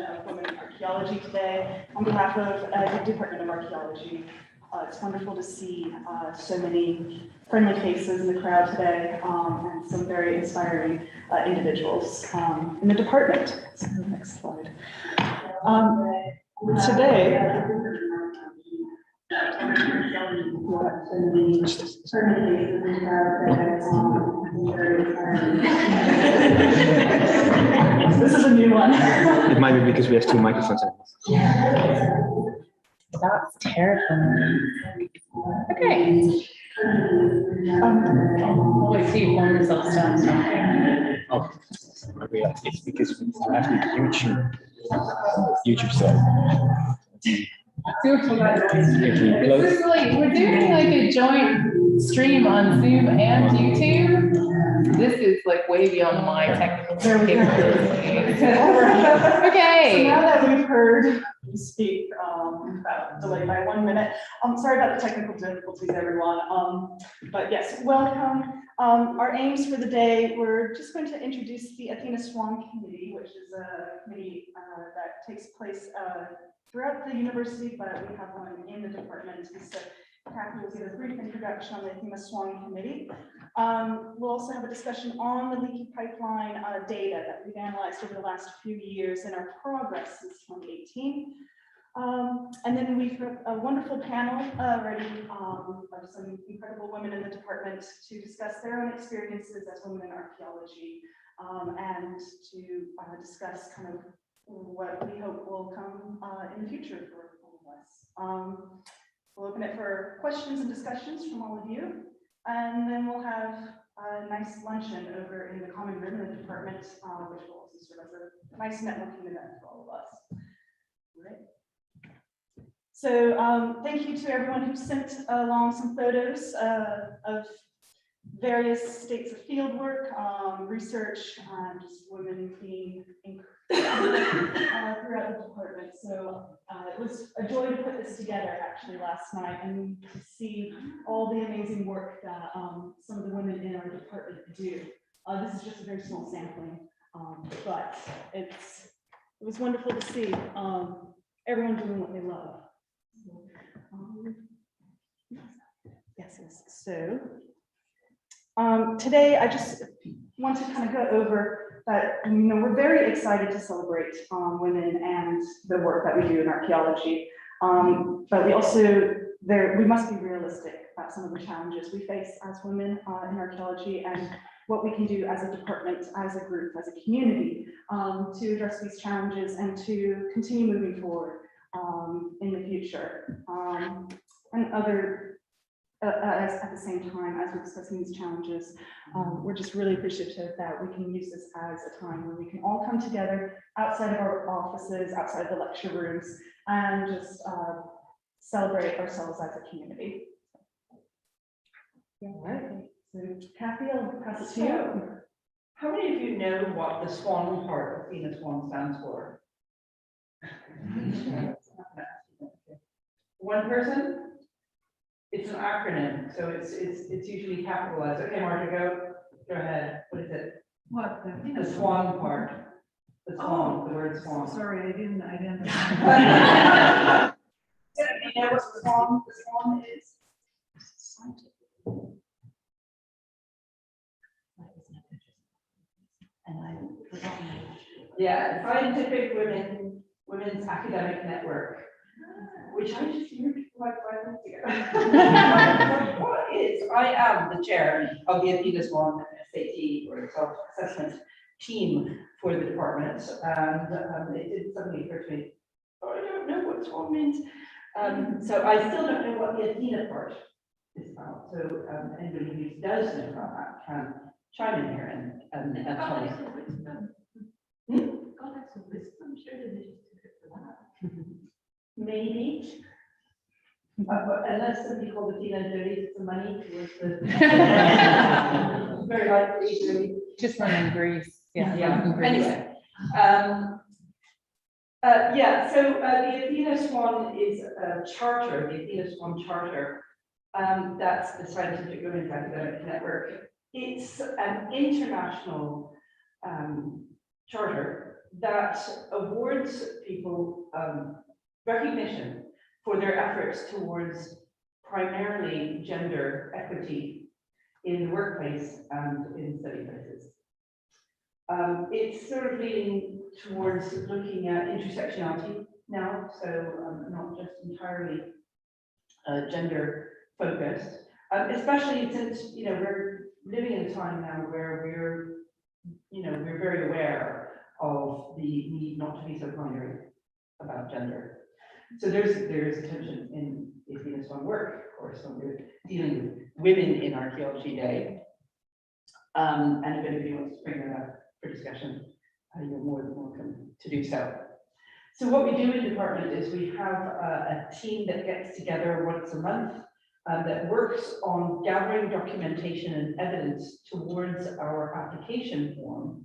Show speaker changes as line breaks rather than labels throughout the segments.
of Women in Archaeology today on behalf of the Department of Archaeology. It's wonderful to see so many friendly faces in the crowd today and some very inspiring individuals in the department. So, next slide. Today, this is a new one.
It might be because we have two microphones.
That's terrifying. Okay. Always see one results down.
Oh, okay. It's because we have the YouTube set.
This is like, we're doing like a joint stream on Zoom and YouTube. This is like way beyond my technical capability. Okay.
So now that we've heard you speak about delay by 1 minute, I'm sorry about the technical difficulties, everyone. But yes, welcome. Our aims for the day, we're just going to introduce the Athena Swan Committee, which is a committee that takes place throughout the university, but we have one in the department. So Kathy will give a brief introduction on the Athena Swan Committee. We'll also have a discussion on the leaky pipeline data that we've analyzed over the last few years and our progress since 2018. And then we've got a wonderful panel ready of some incredible women in the department to discuss their own experiences as women in archaeology and to discuss kind of what we hope will come in the future for all of us. We'll open it for questions and discussions from all of you, and then we'll have a nice luncheon over in the common room in the department, which will also serve as a nice networking event for all of us. All right. So thank you to everyone who sent along some photos of various states of field work, research, and just women being throughout the department. So it was a joy to put this together actually last night and to see all the amazing work that some of the women in our department do. This is just a very small sampling, but it was wonderful to see everyone doing what they love. Yes. So today I just want to kind of go over that, we're very excited to celebrate women and the work that we do in archaeology, but we also, we must be realistic about some of the challenges we face as women in archaeology and what we can do as a department, as a group, as a community to address these challenges and to continue moving forward in the future. And other at the same time, as we're discussing these challenges, we're just really appreciative that we can use this as a time where we can all come together outside of our offices, outside of the lecture rooms, and just celebrate ourselves as a community. All right, so Kathy, I'll pass it to you.
How many of you know what the SWAN part of Athena Swan stands for? One person? It's an acronym, so it's usually capitalized. Okay, Marta, go ahead. What is it?
What?
The SWAN part. The SWAN, the word SWAN.
Sorry, I didn't.
Do you know what the SWAN is?
Yeah, Scientific Women's Academic Network, which I just heard like 5 minutes ago. What is? I am the chair of the Athena Swan SAT or self-assessment team for the department, and it did suddenly occur to me, oh, I don't know what SWAN means. So I still don't know what the Athena part is about. So anybody who does know about that can chime in here and tell us.
God has some wisdom. I'm sure that they just took it for that.
Maybe. Unless somebody called Athena and donated some money towards the very likely.
Just one in Greece. Yeah.
Anyway. So the Athena Swan is a charter, the Athena Swan Charter. That's the Scientific Women's Academic Network. It's an international charter that awards people recognition for their efforts towards primarily gender equity in the workplace and in study places. It's sort of leaning towards looking at intersectionality now, so not just entirely gender focused, especially since, you know, we're living in a time now where we're very aware of the need not to be so binary about gender. So there's a tension in Athena's fun work, of course, when we're dealing with women in Archaeology Day. And if anybody wants to bring that up for discussion, you're more than welcome to do so. So what we do in the department is we have a team that gets together once a month that works on gathering documentation and evidence towards our application form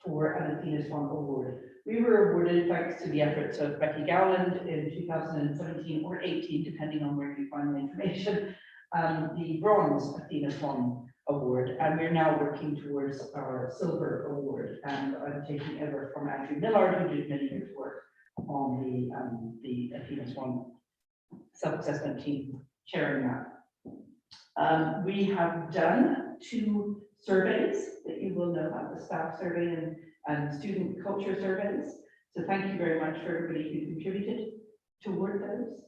for an Athena's Fund Award. We were awarded, thanks to the efforts of Becky Gowland in 2017 or 18, depending on where you find the information, the Bronze Athena's Fund Award, and we're now working towards our Silver Award. And I'm taking over from Andrew Millard, who did many years' work on the Athena's Fund self-assessment team, chairing that. We have done 2 surveys that you will know about, the staff survey and student culture surveys. So thank you very much for everybody who contributed toward those.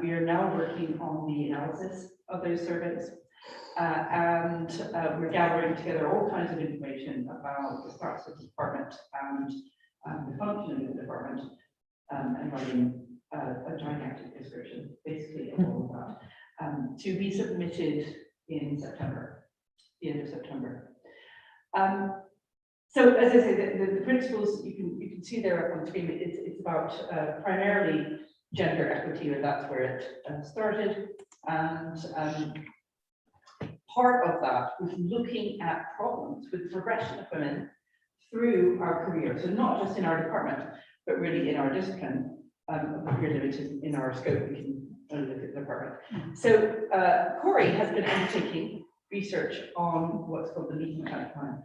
We are now working on the analysis of those surveys. And we're gathering together all kinds of information about the stats of the department and the functioning of the department, and writing a gigantic description, basically, of all of that, to be submitted in September, the end of September. So as I say, the principles you can see there up on the screen. It's about primarily gender equity, or that's where it started, and part of that was looking at problems with the progression of women through our career. So not just in our department, but really in our discipline. We're limited in our scope, we can only look at the department. So Corey has been undertaking research on what's called the meeting pipeline,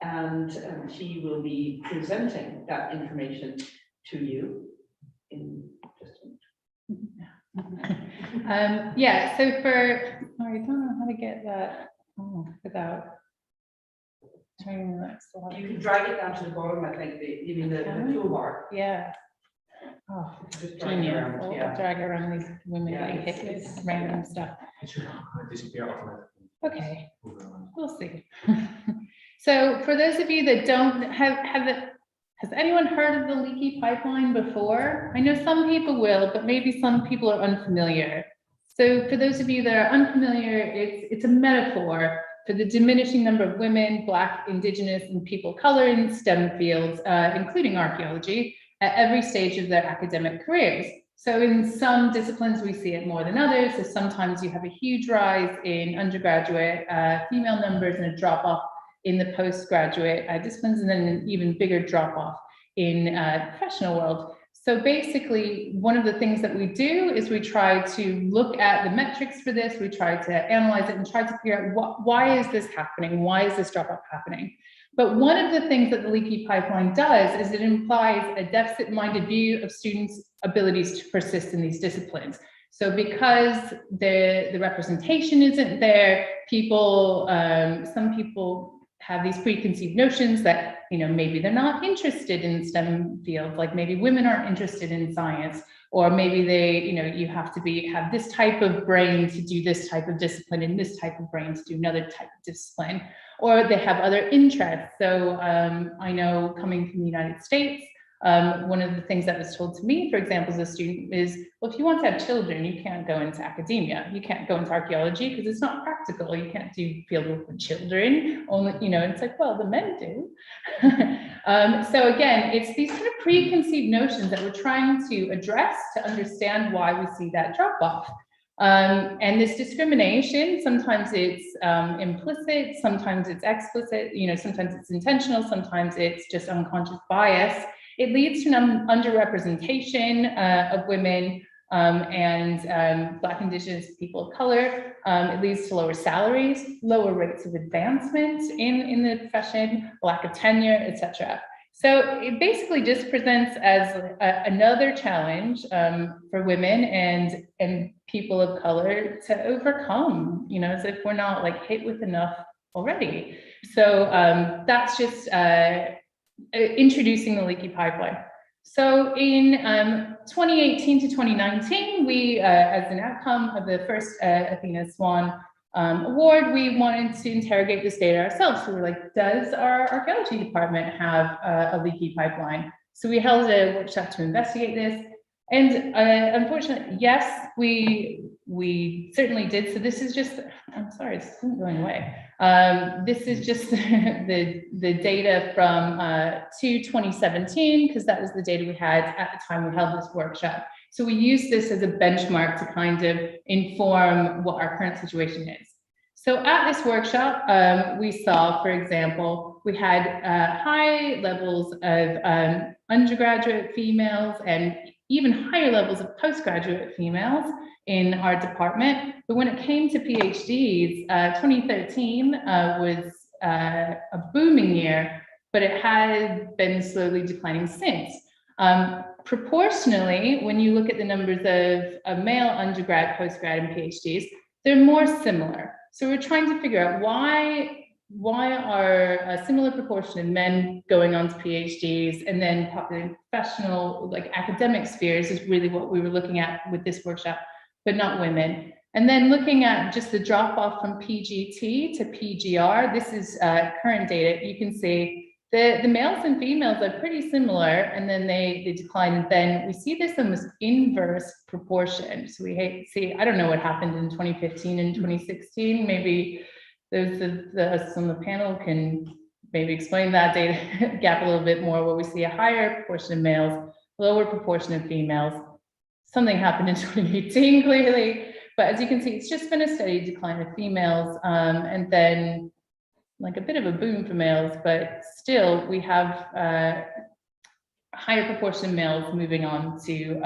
and she will be presenting that information to you in just a minute.
Yeah, so sorry, I don't know how to get that without turning the next slide.
You can drag it down to the bottom, I think, you mean the toolbar.
Yeah. Oh,
Just drag it
genius.
around,
I'll
yeah.
drag around these women
Yeah,
getting hit
it's-
with random stuff.
It should disappear automatically.
Okay, we'll see. So for those of you that don't has anyone heard of the leaky pipeline before? I know some people will, but maybe some people are unfamiliar. So for those of you that are unfamiliar, it's a metaphor for the diminishing number of women, Black, Indigenous, and people of color in STEM fields, including archaeology, at every stage of their academic careers. So in some disciplines, we see it more than others. So sometimes you have a huge rise in undergraduate female numbers and a drop off in the postgraduate disciplines, and then an even bigger drop off in the professional world. So basically, one of the things that we do is we try to look at the metrics for this. We try to analyze it and try to figure out why is this happening? Why is this drop off happening? But one of the things that the leaky pipeline does is it implies a deficit-minded view of students' abilities to persist in these disciplines. So because the representation isn't there, some people have these preconceived notions that, you know, maybe they're not interested in STEM fields, like maybe women aren't interested in science, or maybe they, you know, you have to have this type of brain to do this type of discipline and this type of brain to do another type of discipline, or they have other interests. So I know, coming from the United States, one of the things that was told to me, for example, as a student is, well, if you want to have children, you can't go into academia. You can't go into archaeology because it's not practical. You can't do field work with children. Only, you know, it's like, well, the men do. So again, it's these kind of preconceived notions that we're trying to address to understand why we see that drop off. And this discrimination, sometimes it's implicit, sometimes it's explicit, you know, sometimes it's intentional, sometimes it's just unconscious bias. It leads to an underrepresentation of women and Black, Indigenous, people of color. It leads to lower salaries, lower rates of advancement in the profession, lack of tenure, etc. So it basically just presents as another challenge for women and people of color to overcome, you know, as if we're not like hit with enough already. So that's just introducing the leaky pipeline. So in 2018 to 2019, we, as an outcome of the first Athena Swan award, we wanted to interrogate this data ourselves. So we were like, does our archaeology department have a leaky pipeline? So we held a workshop to investigate this. And unfortunately, yes, we certainly did. So this is just, I'm sorry, it's going away. This is just the data from to 2017, because that was the data we had at the time we held this workshop. So we use this as a benchmark to kind of inform what our current situation is. So at this workshop, we saw, for example, we had high levels of undergraduate females and even higher levels of postgraduate females in our department. But when it came to PhDs, 2013 was a booming year, but it had been slowly declining since. Proportionally, when you look at the numbers of male undergrad, postgrad, and PhDs, they're more similar. So we're trying to figure out why are a similar proportion of men going on to PhDs, and then professional, like academic spheres is really what we were looking at with this workshop, but not women. And then looking at just the drop off from PGT to PGR, this is current data. You can see the males and females are pretty similar, and then they decline. And then we see this almost inverse proportion. So we see, I don't know what happened in 2015 and 2016. Maybe those of us on the panel can maybe explain that data gap a little bit more, where we see a higher proportion of males, lower proportion of females. Something happened in 2018, clearly. But as you can see, it's just been a steady decline of females, and then like a bit of a boom for males, but still we have a higher proportion of males moving on to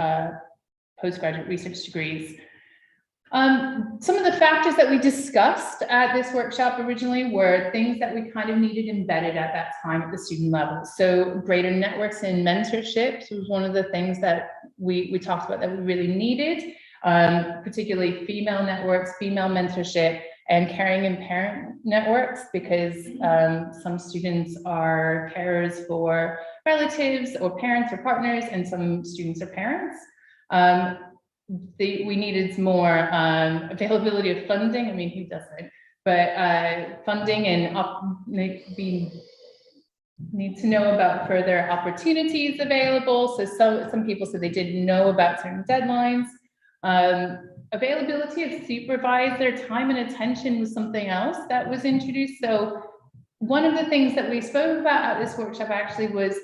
postgraduate research degrees. Some of the factors that we discussed at this workshop originally were things that we kind of needed embedded at that time at the student level. So greater networks and mentorships was one of the things that we talked about that we really needed, particularly female networks, female mentorship, and caring and parent networks, because some students are carers for relatives or parents or partners, and some students are parents. We needed more availability of funding. I mean, who doesn't? But funding and we need to know about further opportunities available. So some people said they didn't know about certain deadlines. Availability of supervisor time and attention was something else that was introduced. So one of the things that we spoke about at this workshop actually was,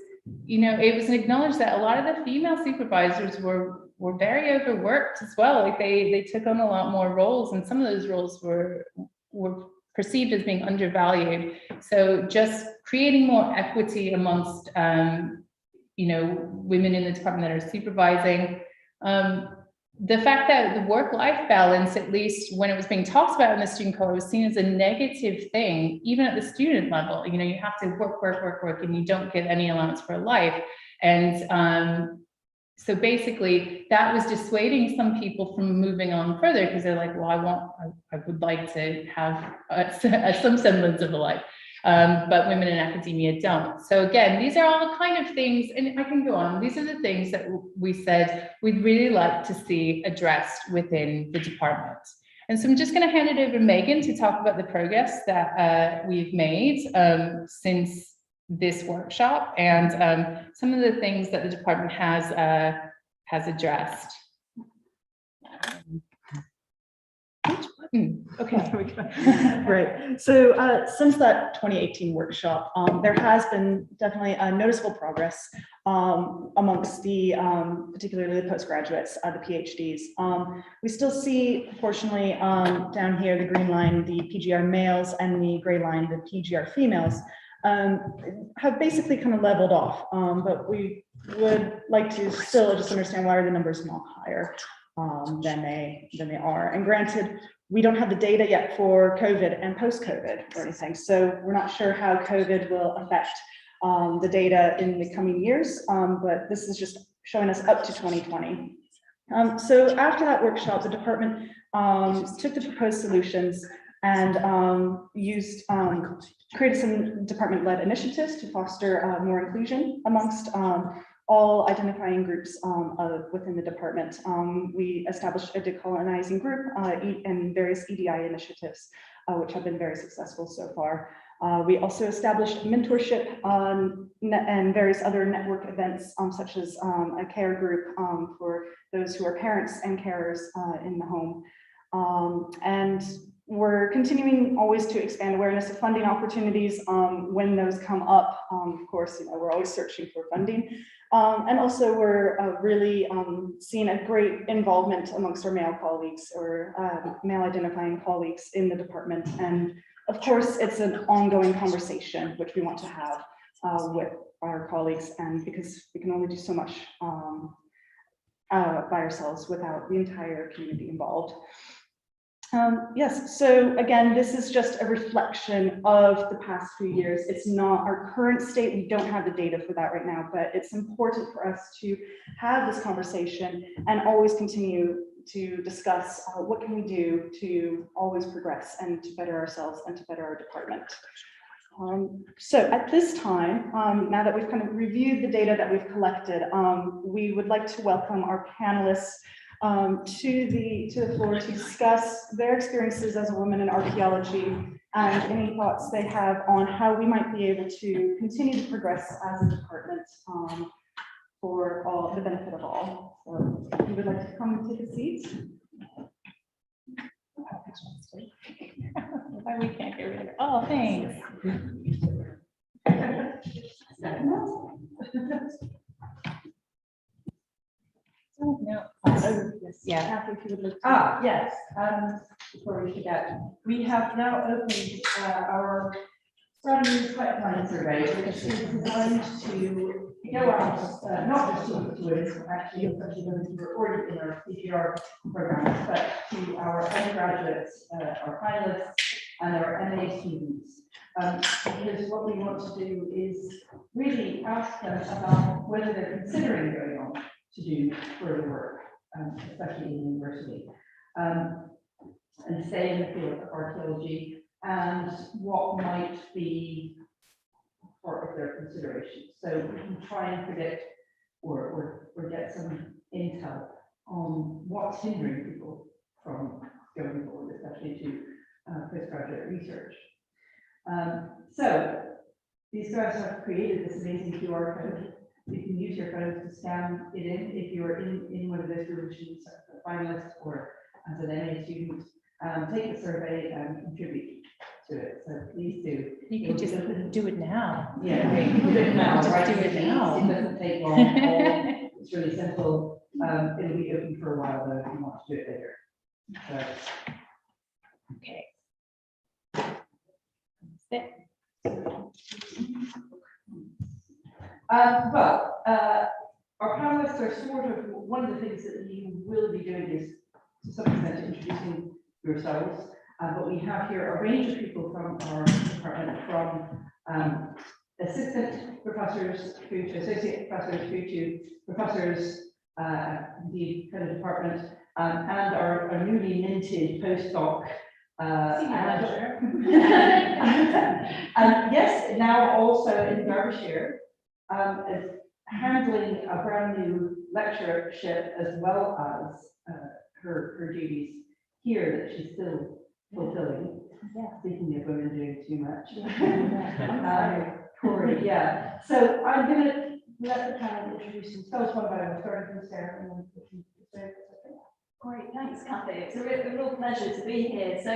you know, it was acknowledged that a lot of the female supervisors were very overworked as well. Like they took on a lot more roles, and some of those roles were perceived as being undervalued. So just creating more equity amongst, you know, women in the department that are supervising. The fact that the work-life balance, at least when it was being talked about in the student cohort, was seen as a negative thing, even at the student level. You know, you have to work, and you don't get any allowance for life. And so basically, that was dissuading some people from moving on further, because they're like, well, I would like to have some semblance of a life. But women in academia don't. So again, these are all kind of things, and I can go on. These are the things that we said we'd really like to see addressed within the department. And so I'm just going to hand it over to Megan to talk about the progress that we've made since this workshop, and some of the things that the department has addressed. Okay.
There we go. Great. So since that 2018 workshop, there has been definitely a noticeable progress amongst the particularly the postgraduates, the PhDs. We still see, proportionally, down here, the green line, the PGR males, and the gray line, the PGR females, have basically kind of leveled off. But we would like to still just understand why are the numbers not higher than they are. And granted, we don't have the data yet for COVID and post-COVID or anything, so we're not sure how COVID will affect the data in the coming years, but this is just showing us up to 2020. So after that workshop, the department took the proposed solutions and created some department-led initiatives to foster more inclusion amongst all identifying groups within the department. We established a decolonizing group and various EDI initiatives, which have been very successful so far. We also established mentorship and various other network events, such as a care group for those who are parents and carers in the home. And we're continuing always to expand awareness of funding opportunities when those come up. Of course, we're always searching for funding. And also we're really seeing a great involvement amongst our male colleagues or male identifying colleagues in the department. And of course, it's an ongoing conversation, which we want to have with our colleagues, and because we can only do so much by ourselves without the entire community involved. Yes, so again, this is just a reflection of the past few years. It's not our current state. We don't have the data for that right now, but it's important for us to have this conversation and always continue to discuss what can we do to always progress and to better ourselves and to better our department. So at this time, now that we've kind of reviewed the data that we've collected, we would like to welcome our panelists to the floor to discuss their experiences as a woman in archaeology and any thoughts they have on how we might be able to continue to progress as a department for all the benefit of all. So if you would like to come and take a seat.
Why we can't get rid of it? Oh, thanks. No.
Yeah. Kathy, if you would like to.
Yes, before we forget, we have now opened our strategy pipeline survey, which is designed to go out, not just to women, actually, especially women who are already in our CPR programs, but to our undergraduates, our finalists, and our MA students. Because what we want to do is really ask them about whether they're considering going on to do further work, especially in university, and stay in the field of archaeology, and what might be part of their considerations. So we can try and predict or get some intel on what's hindering people from going forward, especially to postgraduate research. So these guys have created this amazing QR code. You can use your phone to scan it in if you're in one of those positions, a finalist or as an MA student. Take the survey and contribute to it. So please do.
You could just do it now.
Yeah, you can do it now.
Just
Right?
do it now.
It doesn't take long at all. It's really simple. It'll be open for a while though if you want to do it later. So.
Okay. Sit.
Our panelists are sort of, one of the things that you will be doing is to some extent introducing yourselves, but we have here a range of people from our department, from assistant professors through to associate professors through to professors, indeed, kind of department, and our newly minted postdoc. And yes, now also in Derbyshire, handling a brand new lectureship as well as her duties here that she's still fulfilling.
Yeah.
Speaking of women doing too much. Corey, yeah. So I'm going to let the panel introduce themselves one by one, starting from Sarah and then
Great, thanks, Kathy. It's a real pleasure to be here. So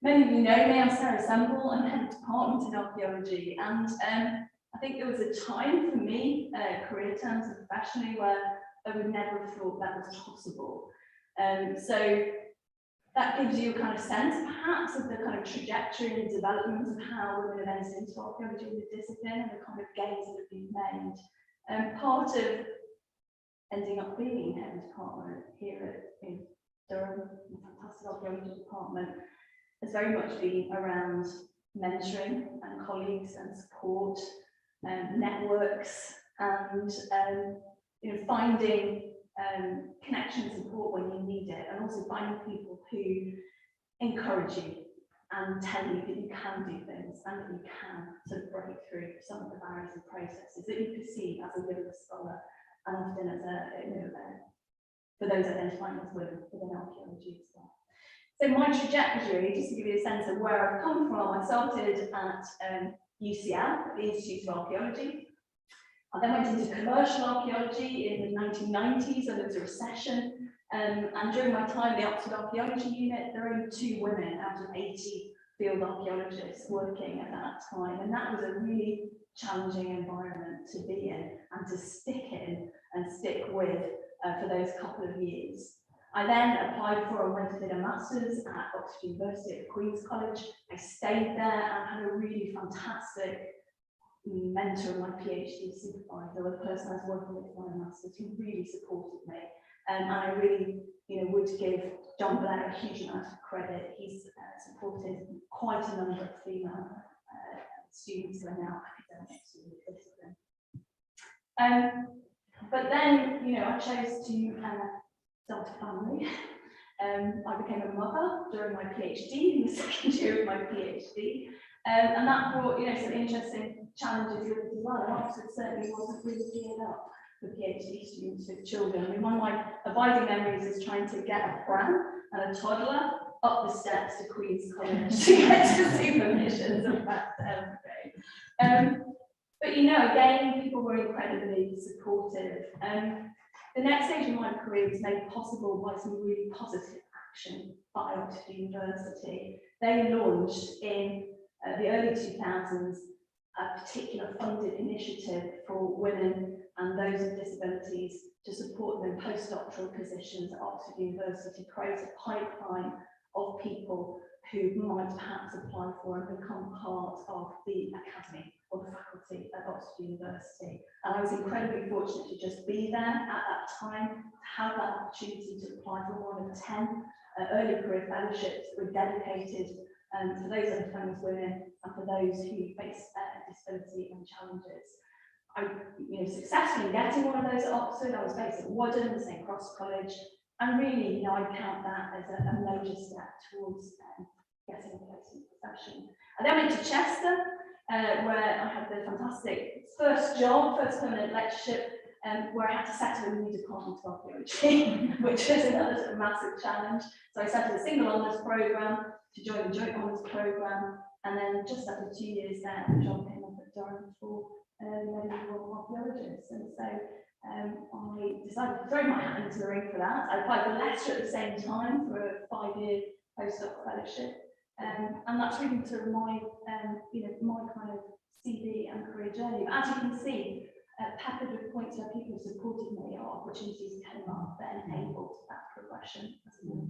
many of you know me, I'm Sarah Semple, I'm head of department in archaeology, and I think there was a time for me, career terms and professionally, where I would never have thought that was possible. So that gives you a kind of sense, perhaps, of the kind of trajectory and development of how women have entered into archaeology as a discipline and the kind of gains that have been made. And part of ending up being head of department here in Durham, the fantastic archaeology department, has very much been around mentoring and colleagues and support, networks, and you know, finding connection support when you need it, and also finding people who encourage you and tell you that you can do things and that you can sort of break through some of the barriers and processes that you perceive as a women scholar, and often as a, you know, for those identifying as women within archaeology as well. So my trajectory, just to give you a sense of where I've come from, I started at UCL, the Institute of Archaeology. I then went into commercial archaeology in the 1990s, and there was a recession. And during my time in the Oxford Archaeology Unit, there were only 2 women out of 80 field archaeologists working at that time. And that was a really challenging environment to be in and to stick in and stick with for those couple of years. I then applied for and went and did a master's at Oxford University at Queen's College. I stayed there and had a really fantastic mentor, my PhD supervisor, the person I was working with for my master's, who really supported me. And I really, you know, would give John Blair a huge amount of credit. He's supported quite a number of female students who are now academics in the discipline. But then, you know, I chose to start a family. I became a mother during my PhD, in the second year of my PhD. And that brought, you know, some interesting challenges with it as well. And Oxford certainly wasn't really geared up for PhD students with children. I mean, one of my abiding memories is trying to get a pram and a toddler up the steps to Queen's College to get to see the missions of that day. But, you know, again, people were incredibly supportive. The next stage of my career was made possible by some really positive action by Oxford University. They launched in the early 2000s a particular funded initiative for women and those with disabilities to support them in postdoctoral positions at Oxford University, to create a pipeline of people who might perhaps apply for and become part of the academy or the faculty at Oxford University. And I was incredibly fortunate to just be there at that time, to have that opportunity to apply for one of 10 early career fellowships that were dedicated for those identifying as women and for those who face disability and challenges. I, you know, successfully getting one of those at Oxford. I was based at Wharton, the St. Cross College, and really, you know, I count that as a major step towards getting a place in the profession. I then went to Chester, where I had the fantastic first permanent lectureship, where I had to settle a new department of archaeology, which was another sort of massive challenge. So I settled a single honours programme to join the joint honours programme, and then just after 2 years there, the job came up at Durham for medical archaeologists. And so I decided to throw my hat into the ring for that. I applied for Leicester at the same time for a 5-year postdoc fellowship. And that's really sort of my, you know, my kind of CV and career journey. But as you can see, peppered with points where people have supported me, or opportunities came up that enabled that progression as well.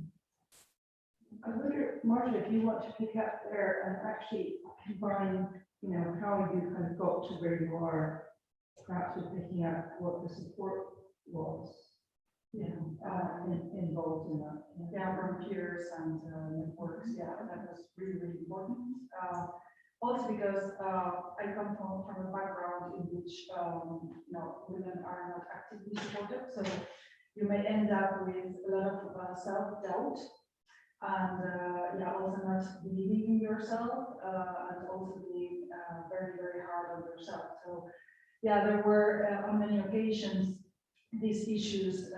I wonder, Martha, if you want to pick up there and actually combine, you know, how you kind of got to where you are, perhaps with picking up what the support was, you know, involved in that.
Yeah, from peers and networks. Yeah, that was really, really important. Also because I come from a background in which you know, women are not actively supported, so you may end up with a lot of self-doubt, and yeah, also not believing in yourself, and also being very, very hard on yourself. So yeah, there were on many occasions these issues,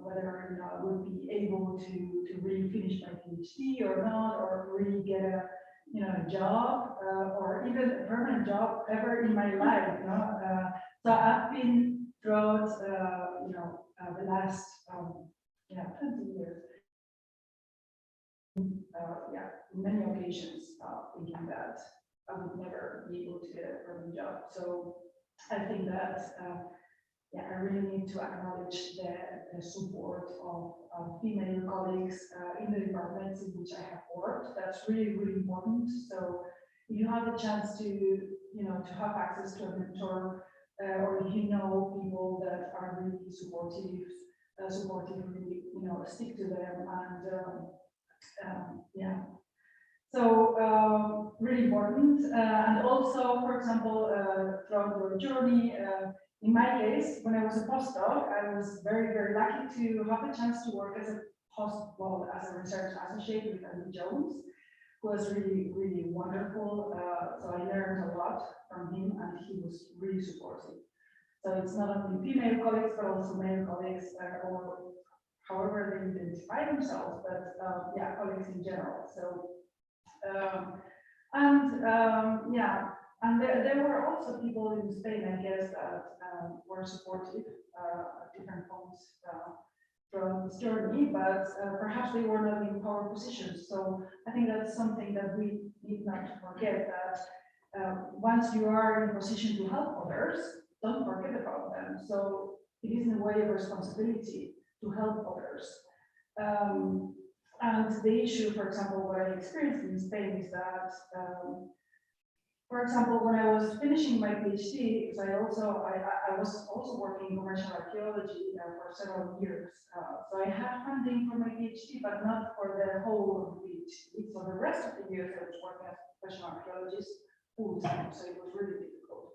whether, you know, I would be able to really finish my PhD or not, or really get a, you know, a job, or even a permanent job ever in my life, you know. So I've been throughout, you know, the last, yeah, 20 years, yeah, many occasions, thinking that I would never be able to get a permanent job. So I think that, yeah, I really need to acknowledge the support of female colleagues in the departments in which I have worked. That's really, really important. So if you have the chance to, you know, to have access to a mentor, or if you know people that are really supportive, really, you know, stick to them. And yeah, So really important. And also, for example, throughout your journey, in my case, when I was a postdoc, I was very, very lucky to have the chance to work as a as a research associate with Andy Jones, who was really, really wonderful. So I learned a lot from him, and he was really supportive. So it's not only female colleagues, but also male colleagues, or however they identify themselves, but yeah, colleagues in general. So yeah, and there were also people in Spain, I guess, that were supportive at different points from this journey, but perhaps they were not in power positions. So I think that's something that we need not to forget, that once you are in a position to help others, don't forget about them. So it is in a way of responsibility to help others. And the issue, for example, what I experienced in Spain is that, for example, when I was finishing my PhD, because I was also working in commercial archaeology for several years. So I had funding for my PhD, but not for the whole of the PhD. For the rest of the years, I was working as a professional archaeologist full time, so it was really difficult.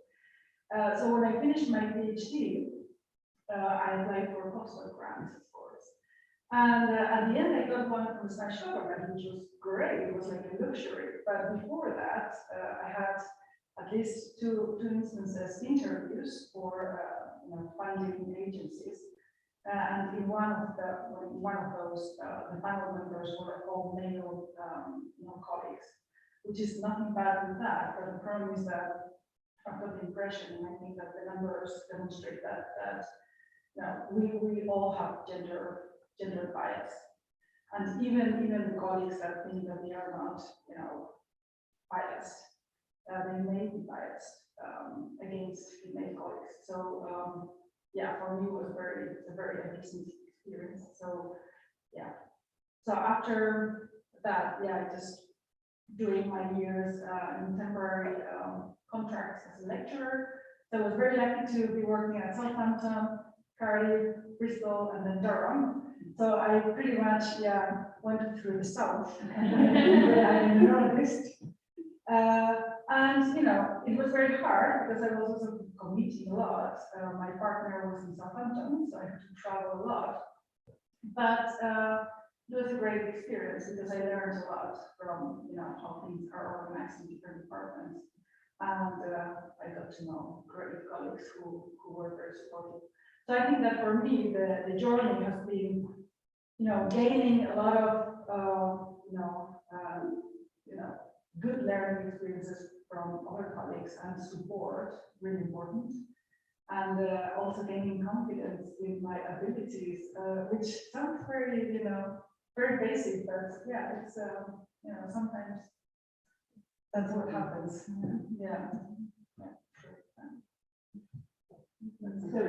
So when I finished my PhD, I applied for a postdoc grant, of course. And at the end, I got one from the Spanish government, which was great. It was like a luxury. But before that, I had at least two instances interviews for funding agencies. And in one of those, the panel members were all male colleagues, which is nothing bad with that. But the problem is that I've got the impression, and I think that the numbers demonstrate that we all have gender bias, and even the colleagues that think that they are not, biased, they may be biased against female colleagues. So yeah, for me it was a very decent experience. So yeah, so after that, yeah, just doing my years in temporary contracts as a lecturer. So I was very lucky to be working at Southampton, Cardiff, Bristol, and then Durham. So I pretty much, yeah, went through the south. I'm a Northwest. And, it was very hard because I was also commuting a lot. My partner was in Southampton, so I had to travel a lot. But it was a great experience because I learned a lot from, how things are organized in different departments. And I got to know great colleagues who were very supportive. So I think that for me, the journey has been, gaining a lot of, good learning experiences from other colleagues and support, really important. And also gaining confidence in my abilities, which sounds very, very basic, but yeah, it's, sometimes that's what happens. Yeah.
So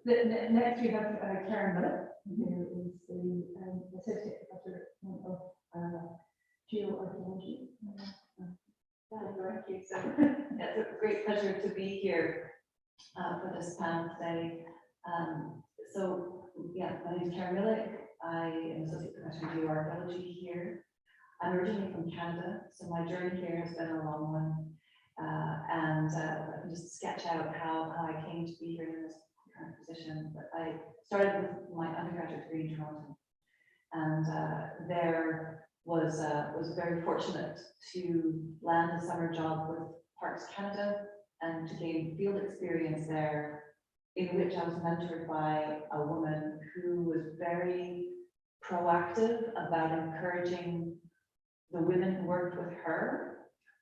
next we have Karen Miller, who is the Associate Professor of Geoarchaeology.
Thank you. So it's a great pleasure to be here for this panel today. So yeah, my name is Karen Miller. I am Associate Professor of Geoarchaeology here. I'm originally from Canada, so my journey here has been a long one. And I can just sketch out how I came to be here in this current position. But I started with my undergraduate degree in Toronto, and there was very fortunate to land a summer job with Parks Canada and to gain field experience there, in which I was mentored by a woman who was very proactive about encouraging the women who worked with her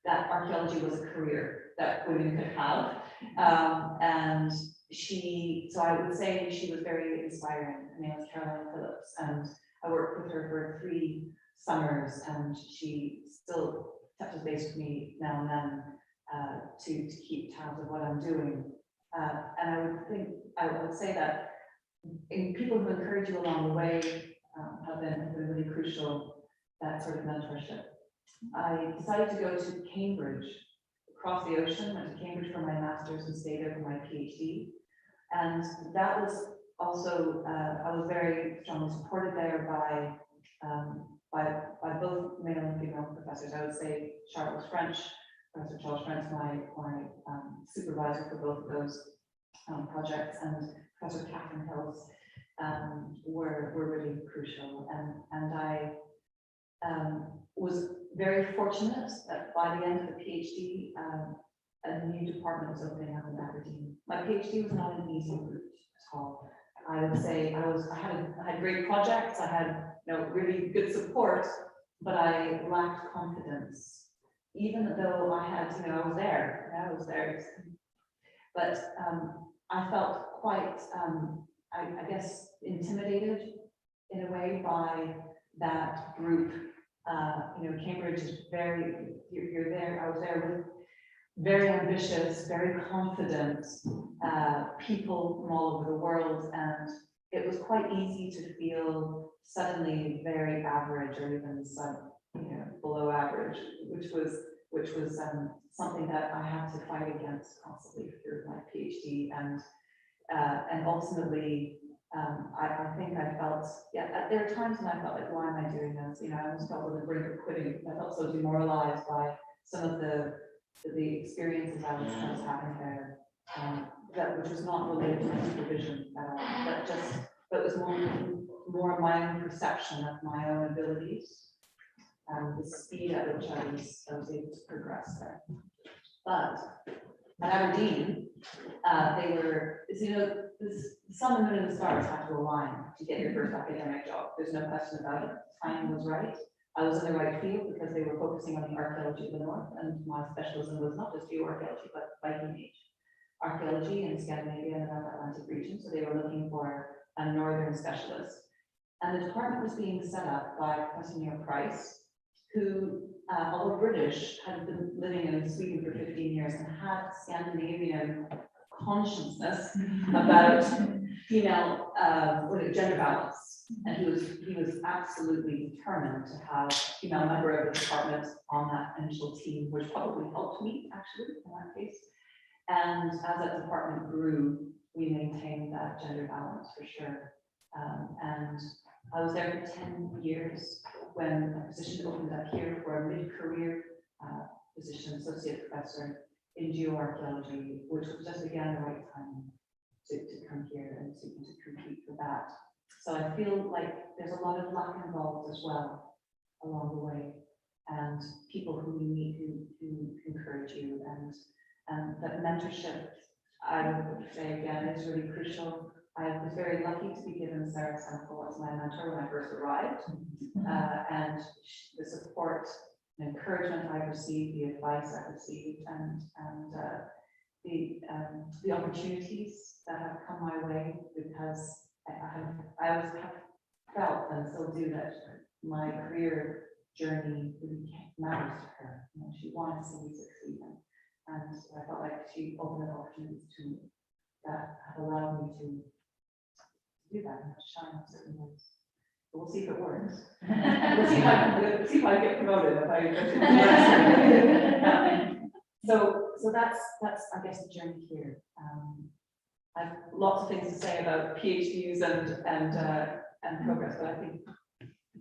that archaeology was a career that women could have. And so I would say she was very inspiring. Her name was Caroline Phillips, and I worked with her for 3 summers, and she still touches base with me now and then to keep tabs of what I'm doing. And I would say that people who encourage you along the way have been really crucial, that sort of mentorship. I decided to go to Cambridge, across the ocean. Went to Cambridge for my master's and stayed there for my PhD. And that was also, I was very strongly supported there by both male and female professors. I would say Professor Charles French, my supervisor for both of those projects, and Professor Catherine Hills were really crucial. And I was very fortunate that by the end of the PhD, a new department was opening up in Aberdeen. My PhD was not an easy route at all. I would say I had great projects, I had really good support, but I lacked confidence, even though I had, I was there. But I felt quite, I guess, intimidated in a way by that group. Cambridge is you're there, I was there with very ambitious, very confident people from all over the world, and it was quite easy to feel suddenly very average or even below average, which was something that I had to fight against constantly through my PhD, and ultimately I think I felt, there are times when I felt like, why am I doing this? I almost felt on the brink of quitting. I felt so demoralized by some of the experiences I was having there, which was not related to supervision at all, but was more my own perception of my own abilities and the speed at which I was able to progress there. But at Aberdeen, they were, the sun, the moon, and the stars have to align to get your first academic job. There's no question about it. Timing was right. I was in the right field because they were focusing on the archaeology of the north, and my specialism was not just geoarchaeology, but Viking Age archaeology in Scandinavia and the North Atlantic region. So they were looking for a northern specialist. And the department was being set up by Professor Neil Price, who, although British, had been living in Sweden for 15 years and had Scandinavian consciousness about female gender balance. And he was absolutely determined to have a female member of the department on that initial team, which probably helped me actually in that case. And as that department grew, we maintained that gender balance for sure. And I was there for 10 years when a position opened up here for a mid-career position, associate professor in geoarchaeology, which was just again the right time to come here and to compete for that. So I feel like there's a lot of luck involved as well along the way, and people who you meet who encourage you, and that mentorship, I would say again, is really crucial. I was very lucky to be given Sarah Semple as my mentor when I first arrived, and the support and encouragement I received, the advice I received, and the opportunities that have come my way, because I always have felt and still do that my career journey really matters to her. She wanted to see me succeed, and I felt like she opened up opportunities to me that have allowed me to do that and to shine in certain ways. But we'll see if it works. We'll see if I get promoted. So that's I guess the journey here. I have lots of things to say about PhDs and progress, but I think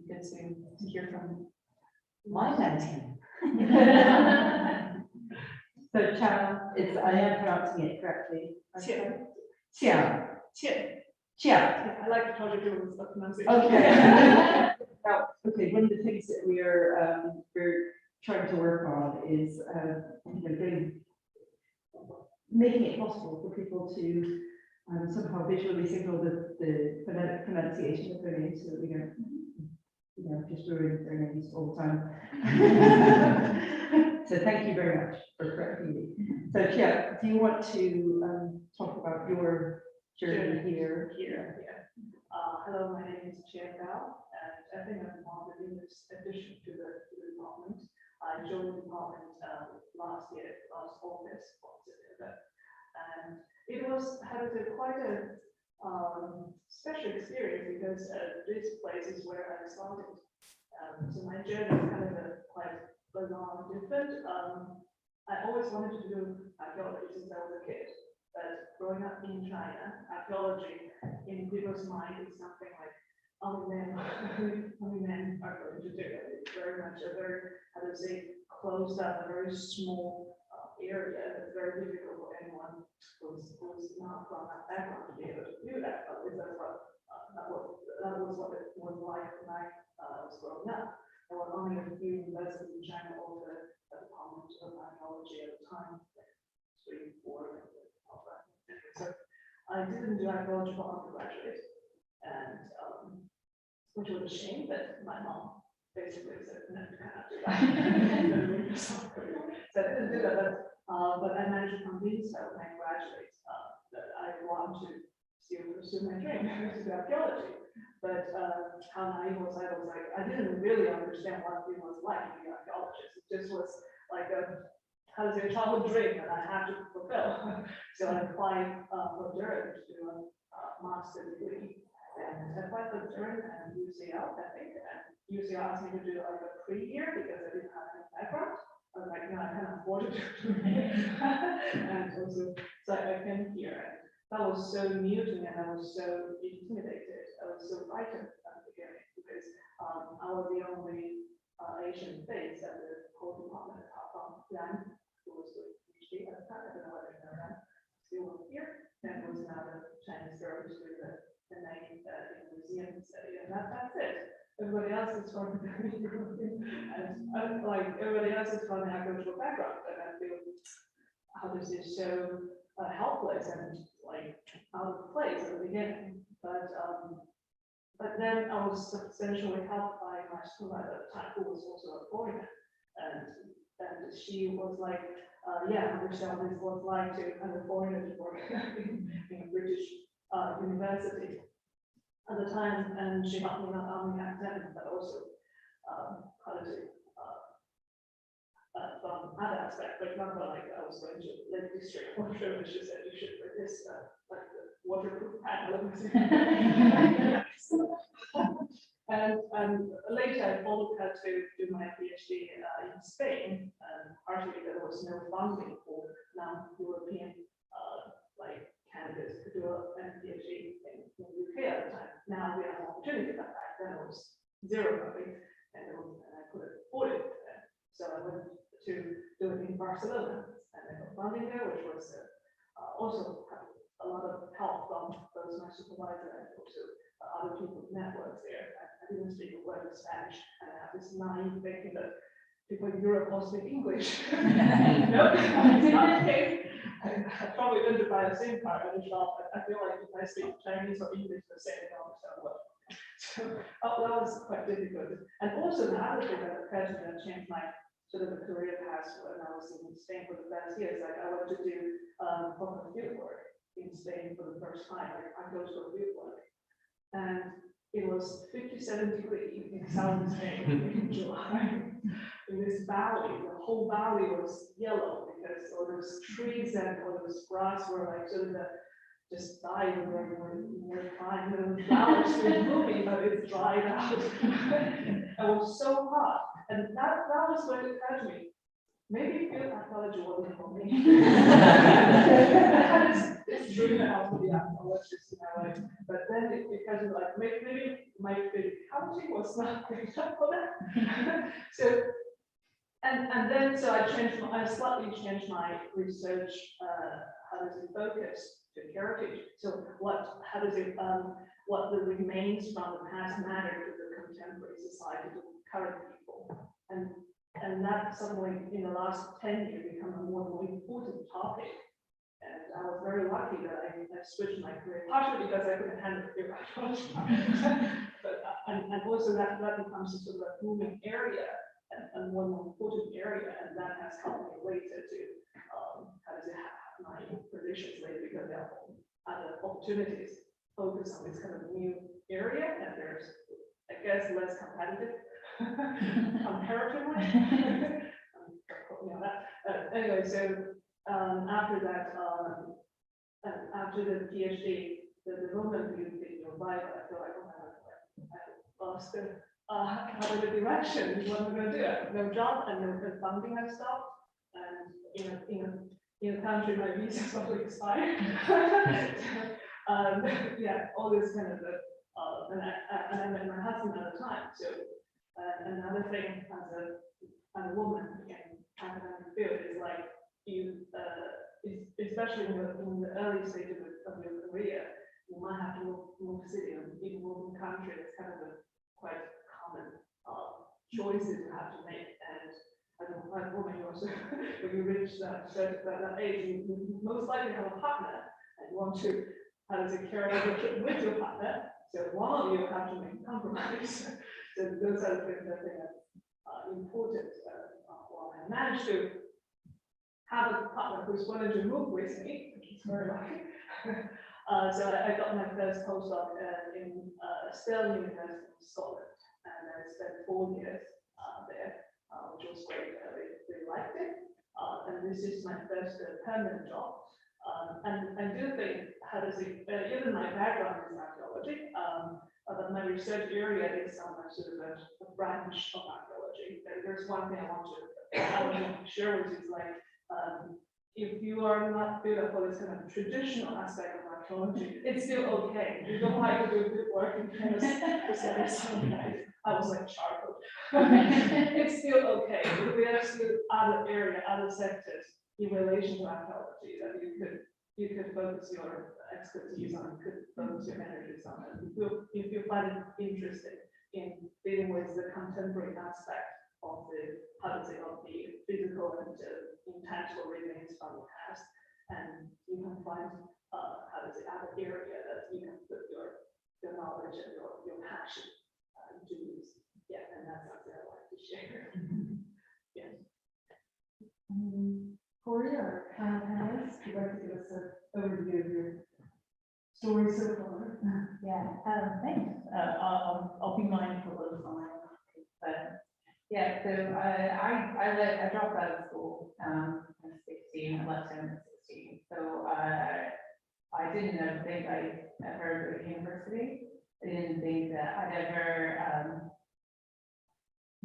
it's good to hear from my mentee.
So Chia, I am pronouncing it correctly.
Chia.
Chia.
Chia.
Chia.
I like the project rules of pronunciation.
Okay. Now, okay, one of the things that we're trying to work on is making it possible for people to somehow visually signal the pronunciation of their names so that we don't just ruin their names all the time. So thank you very much for correcting me. So Chia, do you want to talk about your journey here?
Hello, my name is Chia Gao, and I think I'm on the newest addition to the department. I joined the department last August, September, and it was quite a special experience because this place is where I started. So my journey is kind of quite bizarre and different. I always wanted to do archaeology since I was a kid, but growing up in China, archaeology in people's mind is something like men are going to do it. It's very much a very, how to say, closed up, a very small area. It's very difficult for anyone who's not from that background to be able to do that. But that's what that was what it was like when I was growing up. There were only a few universities in China over the Department of Archaeology at the time, like 3, 4, so I didn't do archaeology for undergraduate, and which was a shame, but my mom basically said, no, you cannot do that. So I didn't do that, but I managed to convince her when I graduated that I want to still pursue my dream, which is archaeology. But how naive was I? Was like, I didn't really understand what it was like to be an archaeologist. It just was like a, how to say, childhood dream that I had to fulfill. So I applied for Durham to do a master's degree. And I applied for Durham and UCL, I think. And UCL asked me to do like a pre-year because I didn't have any background. I was like, no, I can't afford it. And also, so I came here. And that was so new to me, and I was so intimidated. I was so frightened at the beginning because I was the only Asian face at the whole department apart from Yan, who was doing PhD at the time. I don't know whether they're still working here. And there was another Chinese girl who's doing the name in the museum study, and that's it. Everybody else is from and like everybody else is from the agricultural background, and I feel how this is so helpless and like out of place at the beginning. But then I was substantially helped by my supervisor at the time, who was also a foreigner, and she was like, yeah, I understand what this was like to kind of foreigner to work in a British university at the time, and she helped me not only academic but also how to say from other aspects. For example, like I was going to Lake District water, and she said you should put this like the waterproof panel. And later I followed her to do my PhD in Spain, partially because there was no funding for non-European like candidates to do a PhD in the UK at the time. Now we have an opportunity, but back then it was zero funding, and I couldn't afford it. So I went to do it in Barcelona, and I got funding there, which was also a lot of help from both my supervisor and also other people's networks there. I didn't speak a word of Spanish, and I have this naive thinking that people in Europe all speak English. No, it's not the case. I probably went to buy the same card at the shop, but I feel like if I speak Chinese or English, the same, I don't understand what. So that was quite difficult. And also the other thing that occurred to me that changed my sort of a career path when I was in Spain for the past years, like I went to do proper field work in Spain for the first time. Like I go to a field work, and it was 57 degrees in southern Spain in July. In this valley, the whole valley was yellow because all those trees and all those grass were like sort of just died when we're trying. The flowers were blooming, but it's dried out. It was so hot, and that was when it occurred to me. Maybe field archaeology wasn't for me. I had this dream that I would be an archaeologist in my life, but then it became like maybe my physicality was not great enough for that. So, and then so I slightly changed my research. How does it focus to heritage? So what the remains from the past matter to the contemporary society, to current people, and that suddenly in the last 10 years become a more important topic. And I was very lucky that I switched my career, partially because I couldn't handle the archaeology, but and also that becomes a sort of a booming area and one more important area, and that has helped me later to how does it have my positions later, because there are other opportunities focus on this kind of new area, and there's, I guess, less competitive comparatively. Anyway, so after that, after the PhD, the moment you think you're right, I feel like, oh my God, I lost the direction. What am I going to do? I have no job and no funding and stuff. And in a country my visa is probably expired. Yeah, all this kind of
And I met my husband at the time, so another thing as a woman in academic field is like you, especially in the early stages of your career, you might have to move city and even moving country. It's kind of a quite common choices you have to make. And as a woman, you also, when you reach that age, you most likely have a partner and you want to have a care with your partner. So one of you have to make a compromise. So those are the things that I think are important. Well, I managed to have a partner who's willing to move with me, which is very lucky. So I got my first postdoc in Stirling University in Scotland, and I spent 4 years there, which was great. I really liked it. And this is my first permanent job. And I do think, how does it, even my background is archaeology, but my research area is sort of a branch of archaeology. There's one thing I want to share with you is like, if you are not good for this kind of traditional aspect of archaeology, it's still okay. You don't like to do good work in kind of I was like charcoal. It's still okay. There are still other areas, other sectors in relation to archaeology that you could focus your expertise on, could focus your energies on. And if you find it interesting in dealing with the contemporary aspect of the, how to say, of the physical and intangible remains from the past, and you can find how to say, other area that you can put your knowledge and your passion to use. Yeah, and that's something I like to share. Yes.
Corey, our panelists, would you like to give us an overview of your story so far?
Yeah, thanks. I'll be mindful of time. But yeah, so I dropped out of school at 16. I left home at 16. So I didn't think I'd ever go to university. I didn't think that I'd ever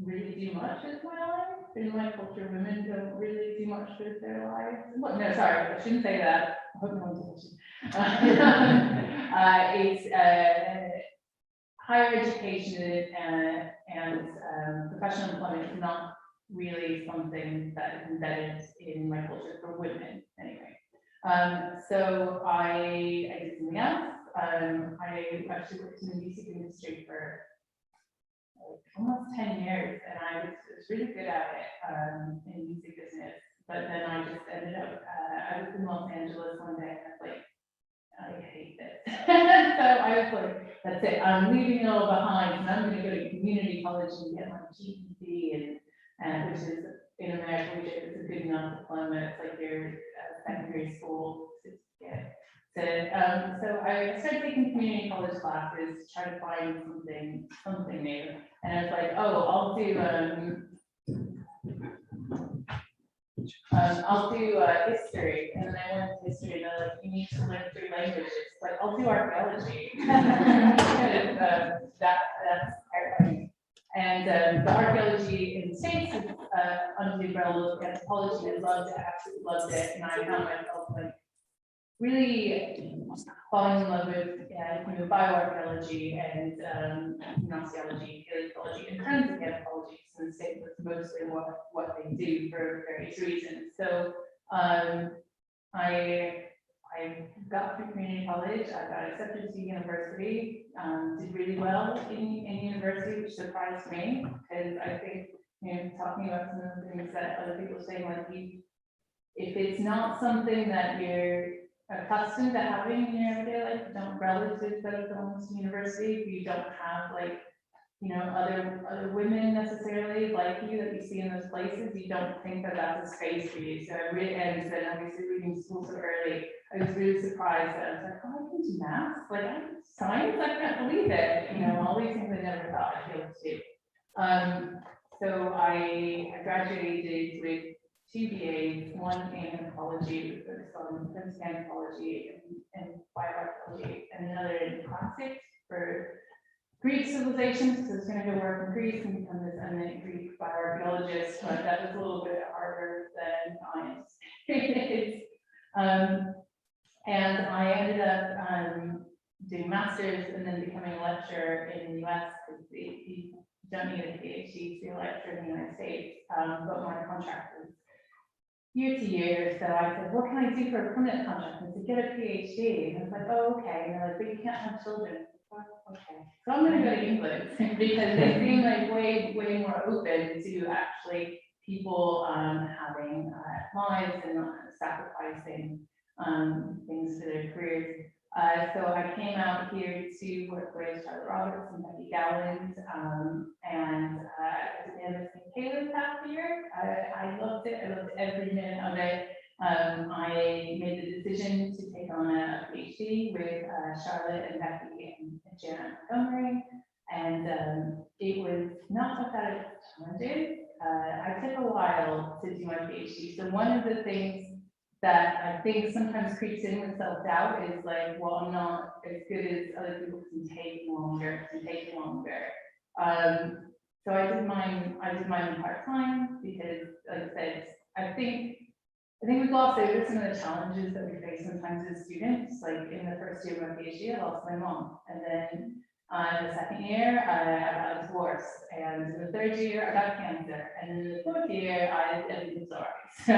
really do much with my life. In my culture, women don't really do much with their lives. Well, no, sorry, I shouldn't say that. I hope no one's watching. It's higher education and professional employment is not really something that is embedded in my culture for women, anyway. So I did something else. I actually worked in the music industry for almost 10 years, and I was really good at it in music business. But then I just ended up, I was in Los Angeles one day, and I was like, I hate this. So I was like, that's it, I'm leaving it all behind, and I'm going to go to community college and get my GED, and which is in America, which is a good enough diploma. It's like your secondary school certificate. So I started taking community college classes to try to find something new. And I was like, oh, I'll do history. And then I went to history, and they're like, you need to learn 3 languages. Like, I'll do archaeology. That's terrifying. And the archaeology in the States is under the umbrella of anthropology. I loved it, absolutely loved it. And I found myself like really falling in love with bioarchaeology and osteology, paleontology, and forensic anthropology. So the state was mostly what they do for various reasons. So I got through community college. I got accepted to university. Did really well in university, which surprised me because I think talking about some of the things that other people are saying, like if it's not something that you're accustomed to having in your everyday life, don't relatives that have gone to university, if you don't have other women necessarily like you that you see in those places, you don't think that that's a space for you. So I really, and then obviously leaving school so early, I was really surprised that I was like, oh, I can do math, like science, I can't believe it. All these things I never thought I'd be able to do. So I graduated with 2 BAs, one in anthropology, focused on forensic anthropology and bioarchaeology, and another in classics for Greek civilizations, because I was going to go work in Greece and become this eminent Greek bioarchaeologist, but that was a little bit harder than I anticipated. And I ended up doing masters and then becoming a lecturer in the US, because you don't need a PhD to be a lecturer in the United States, but my contract was year to year. So I said, what can I do for a permanent contract? And I said, get a PhD. And I was like, oh, okay. And they're like, but you can't have children. Oh, okay. So I'm going to go to England because they seem like way more open to actually people having lives and not sacrificing things for their careers. So I came out here to work with Charlotte Roberts and Becky Gowland, and at the end of St. Caleb's half year. I loved it. I loved every minute of it. I made the decision to take on a PhD with Charlotte and Becky and Janet Montgomery, and it was not without its challenges. I took a while to do my PhD. So one of the things that I think sometimes creeps in with self-doubt is like, well, I'm not as good as other people, can take longer. So I did mine part-time because, like I said, I think we gloss over some of the challenges that we face sometimes as students. Like in the first year of my PhD, I lost my mom, and then in the second year, I got a divorce, and in the third year, I got cancer, and in the fourth year, everything was all right. So,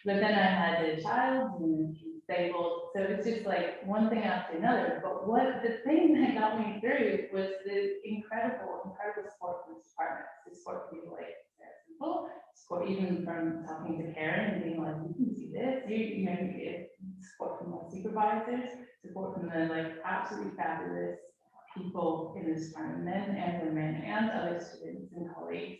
but then I had a child and he's disabled, so it's just like one thing after another. But the thing that got me through was the incredible support from the department. The support from people like people, support even from talking to Karen and being like, you can do this. You know, you get support from my supervisors, support from the like absolutely fabulous people in this department, men and women, and other students and colleagues.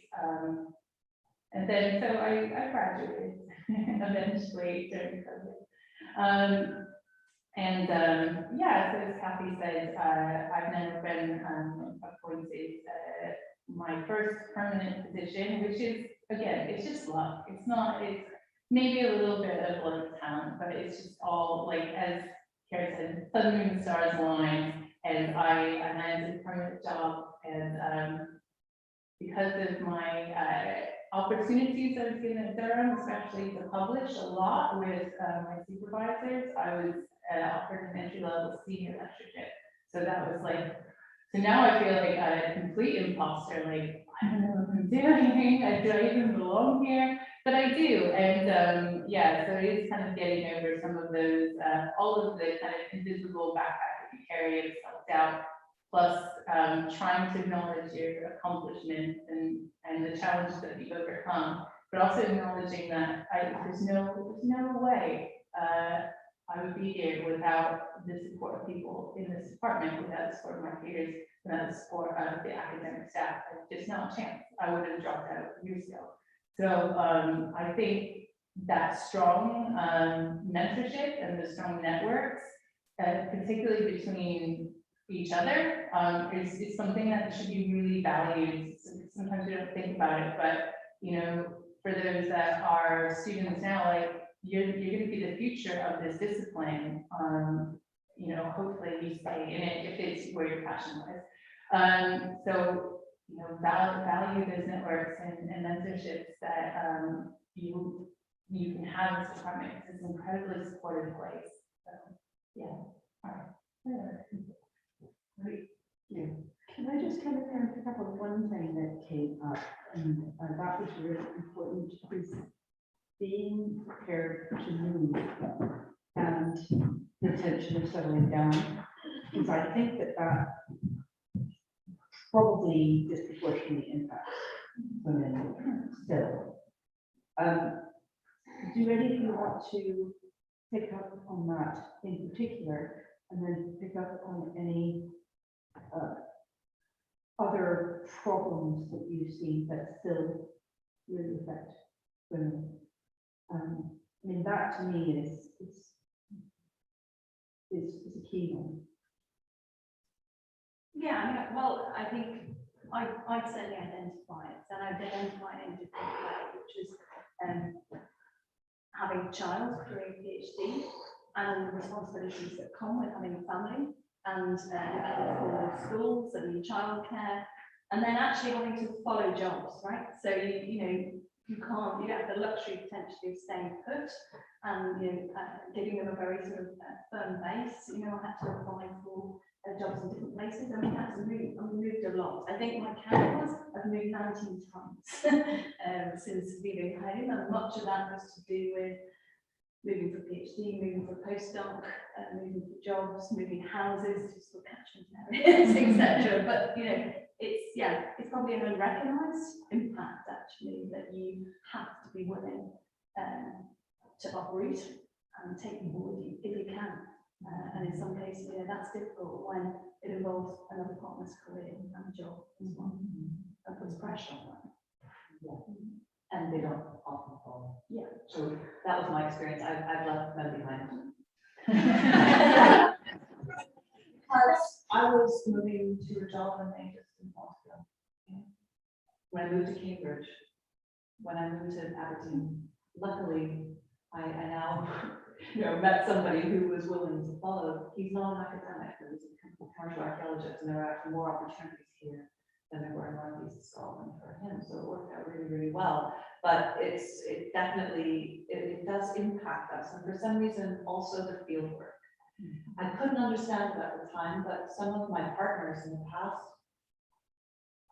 And then, so I graduated eventually during COVID. Yeah, so as Kathy said, I've now been appointed my first permanent position, which is, again, it's just luck. It's maybe a little bit of like talent, but it's just all like, as Karen said, suddenly the stars aligned, and I landed a permanent job, and because of my opportunities I was given at Durham, especially to publish a lot with my supervisors, I was offered an entry-level senior lectureship. So that was like, so now I feel like a complete imposter, like, I don't know if I'm doing anything, do I even belong here? But I do, and yeah, so it is kind of getting over some of those, all of the kind of invisible backpack that you carry of self-doubt, plus trying to acknowledge your accomplishments and the challenges that you've overcome, but also acknowledging that there's no way I would be here without the support of people in this department, without the support of my peers, without the support of the academic staff. There's not a chance. I would have dropped out years ago. So I think that strong mentorship and the strong networks, particularly between each other, is something that should be really valued. Sometimes we don't think about it, but you know, for those that are students now, like you're going to be the future of this discipline. You know, hopefully you stay in it if it's where your passion lies. So you know, value those networks and mentorships that you can have in this department. It's an incredibly supportive place. So yeah. All right.
Right. Yeah. Can I just come in there and pick up on one thing that came up, and that was really important, is being prepared to move and the tension of settling down, because I think that probably disproportionately impacts women still. Do any of you want to pick up on that in particular, and then pick up on any other problems that you see that still really affect women? I mean, that to me is a key one.
Yeah, I mean, well, I think I'd certainly identify it, and I've identified it in a different way, which is having a child, doing a PhD, and the responsibilities that come with having a family, and for schools and childcare, and then actually having to follow jobs, right? So you know, you don't have the luxury potentially of staying put and, giving them a very sort of firm base. I had to apply for jobs in different places, and we had to move, and we moved a lot. I think my count was, I've moved 19 times since leaving home, and much of that was to do with moving for PhD, moving for postdoc, moving for jobs, moving houses, just for catchment areas, etc. But it's probably an unrecognised impact actually that you have to be willing to uproot and take forward if you can. And in some cases, that's difficult when it involves another partner's career and job as well. That puts pressure on them.
Yeah. And they don't often follow.
Yeah.
So that was my experience. I've left them behind.
Because I was moving to a job and they just didn't want to go.
When I moved to Cambridge, when I moved to Aberdeen, luckily I now met somebody who was willing to follow. He's not an academic, but he's a commercial archaeologist, and there are actually more opportunities here than there were in Northeast Scotland for him. So it worked out really, really well. But it definitely does impact us, and for some reason also the field work. I couldn't understand it at the time, but some of my partners in the past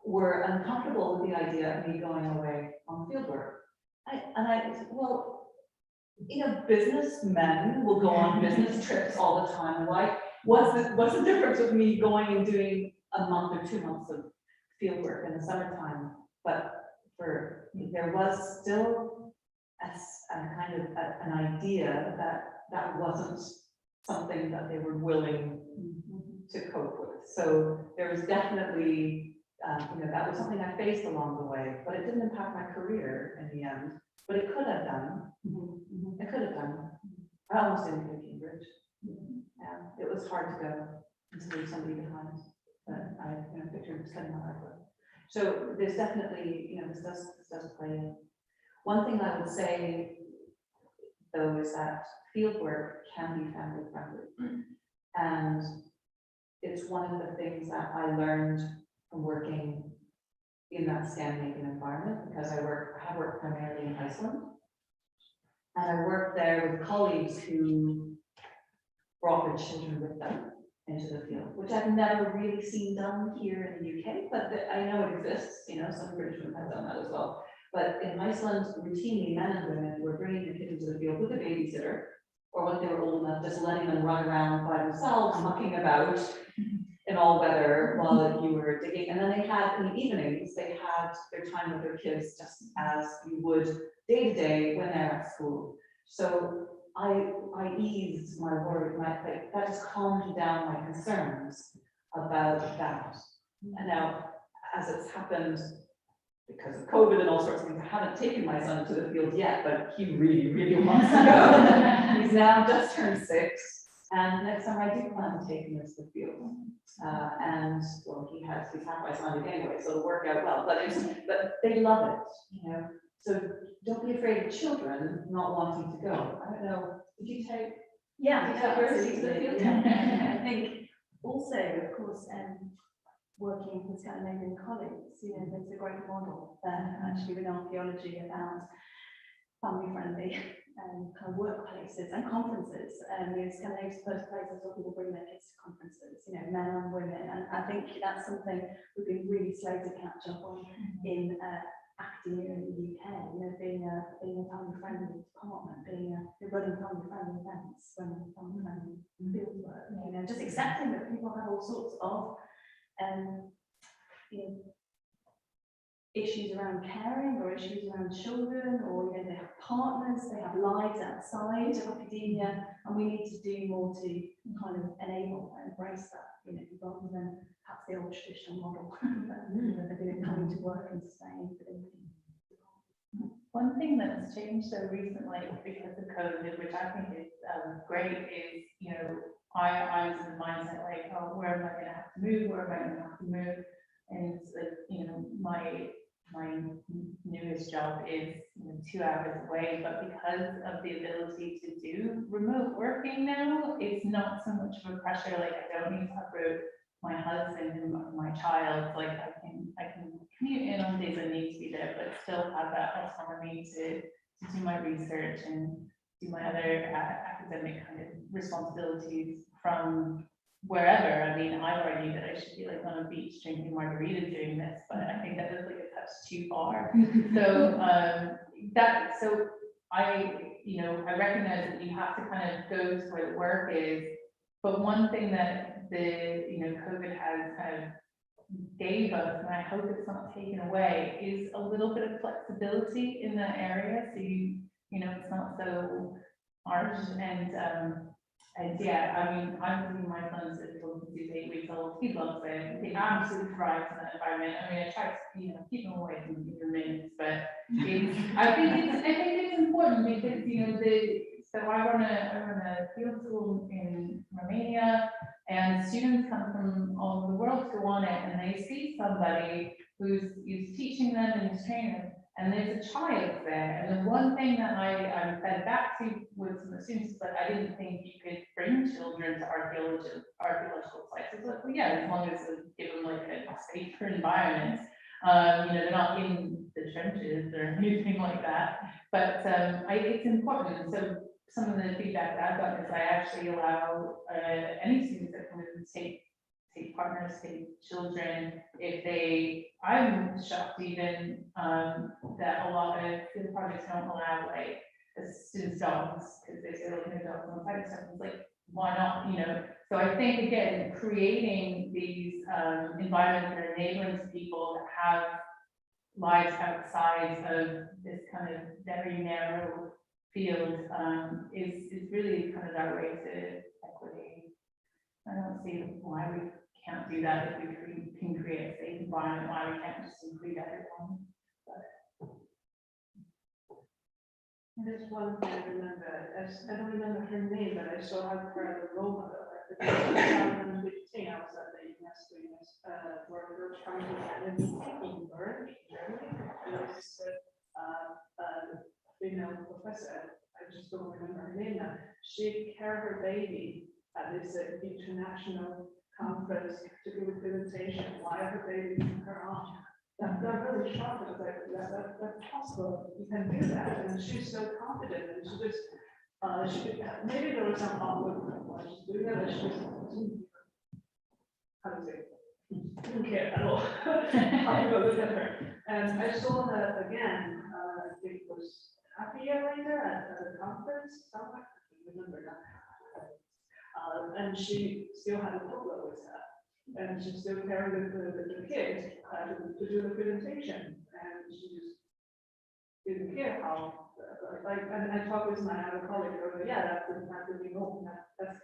were uncomfortable with the idea of me going away on field work. Well, businessmen will go on business trips all the time. What's the difference with me going and doing a month or 2 months of field work in the summertime? But there was still a kind of an idea that wasn't something that they were willing to cope with. So there was definitely, that was something I faced along the way, but it didn't impact my career in the end. But it could have done. It could have done. I almost didn't go to Cambridge. Yeah, it was hard to go and to leave somebody behind. But I pictured setting my life up. So there's definitely, this does play in. One thing I would say, though, is that field work can be family friendly. And it's one of the things that I learned from working in that Scandinavian environment, because I have worked primarily in Iceland. And I worked there with colleagues who brought their children with them into the field, which I've never really seen done here in the UK, but I know it exists. Some British women have done that as well. But in Iceland, routinely men and women were bringing their kids into the field with a babysitter, or when they were old enough, just letting them run around by themselves, mucking about in all weather while you were digging. And then they had, in the evenings, they had their time with their kids just as you would day to day when they're at school. So I eased my worry, that just calmed down my concerns about that. And now, as it's happened, because of COVID and all sorts of things, I haven't taken my son to the field yet, but he really, really wants to go. He's now just turned 6, and next time I do plan to take him to the field. And well, he's half Icelandic anyway, so it'll work out well. But they love it, So don't be afraid of children not wanting to go. I don't know. Did you take?
Yeah,
Did you take yours to the field?
I think also, of course, working with Scandinavian colleagues, there's a great model there actually with archaeology about family-friendly kind of workplaces and conferences. Scandinavia's the first place where people bring their kids to conferences, men and women, and I think that's something we've been really slow to catch up on in academia in the UK. Being a family-friendly department, running family-friendly events, running family-friendly field work, just accepting that people have all sorts of issues around caring or issues around children, or they have partners, they have lives outside of academia, and we need to do more to kind of enable and embrace that, rather than perhaps the old traditional model that coming to work and staying within.
One thing that's changed so recently because of COVID, which I think is great, is I was in the mindset like, oh, where am I going to have to move? Where am I going to have to move? And my newest job is 2 hours away, but because of the ability to do remote working now, it's not so much of a pressure. Like I don't need to uproot my husband and my child. Like I can commute in on days I need to be there, but but still have that autonomy to do my research and do my other academic kind of responsibilities from wherever. I mean, I argue that I should be like on a beach drinking margaritas doing this, but I think that was like a touch too far. So I recognize that you have to kind of go to where the work is, but one thing that COVID has kind of gave us, and I hope it's not taken away, is a little bit of flexibility in that area. So it's not so harsh and yeah, I mean, I'm thinking my son's he's 8 weeks old. He loves it. He absolutely thrives in that environment. I mean, I try to keep him away from humans, but I think it's important because so I run a field school in Romania, and students come from all over the world to go on it, and they see somebody who's teaching them and who's training them, and there's a child there. And the one thing that I fed back to with some of the students is that I didn't think you could bring children to archaeological sites. It's like, well, yeah, as long as you give them like a safer environment. They're not in the trenches or anything like that. But it's important. So some of the feedback that I've gotten is I actually allow any students that come in to take partners, take children, I'm shocked even that a lot of field projects don't allow like students' dogs, because they say like no dogs on site and stuff. It's like, why not? So I think again, creating these environments that are enabling to people that have lives outside of this kind of very narrow field is really kind of our way to equity. I don't see why we can't do that if we can create a safe environment, why we can't just include everyone.
There's one thing I remember, I don't remember her name, but I saw her as a role model. In 2015, I was at the UNESCO where we were trying to get in Bern, Germany, and there was this female professor, I just don't remember her name now. She carried her baby at this international conference to do a presentation while her baby in her arm. That really shocked me. That's possible. You can do that, and she's so confident, and she just maybe there was some awkward why she's doing that, but she just didn't care at all. How people look at her. And I saw her again. I think it was half a year later at a conference. Somewhere, I don't remember now. And she still had a toddler with her. And she still carried the kid to do the presentation, and she just didn't care how. And I talked with my other colleague over. Yeah, that would be normal. That's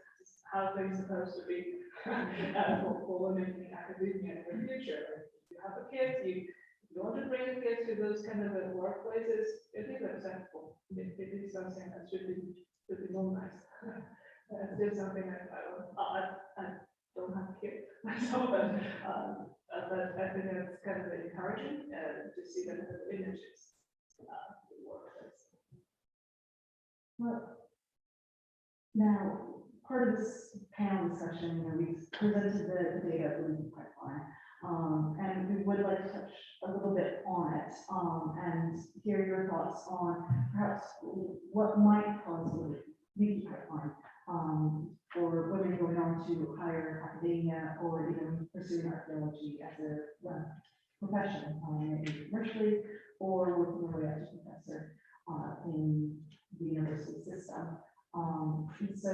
how things are supposed to be for women in academia in the future. If you have a kid, you want to bring a kid to those kind of workplaces. It is acceptable. It is something that should be normalized. There's something that I don't have kids myself, but I think it's kind of encouraging to see them as images in the workplace.
Well, now, part of this panel discussion, we presented the data from the pipeline, and we would like to touch a little bit on it, and hear your thoughts on perhaps what might cause a leaky pipeline for women going on to higher academia or even pursuing archaeology as a profession, maybe commercially or working their way up to professor in the university system. And so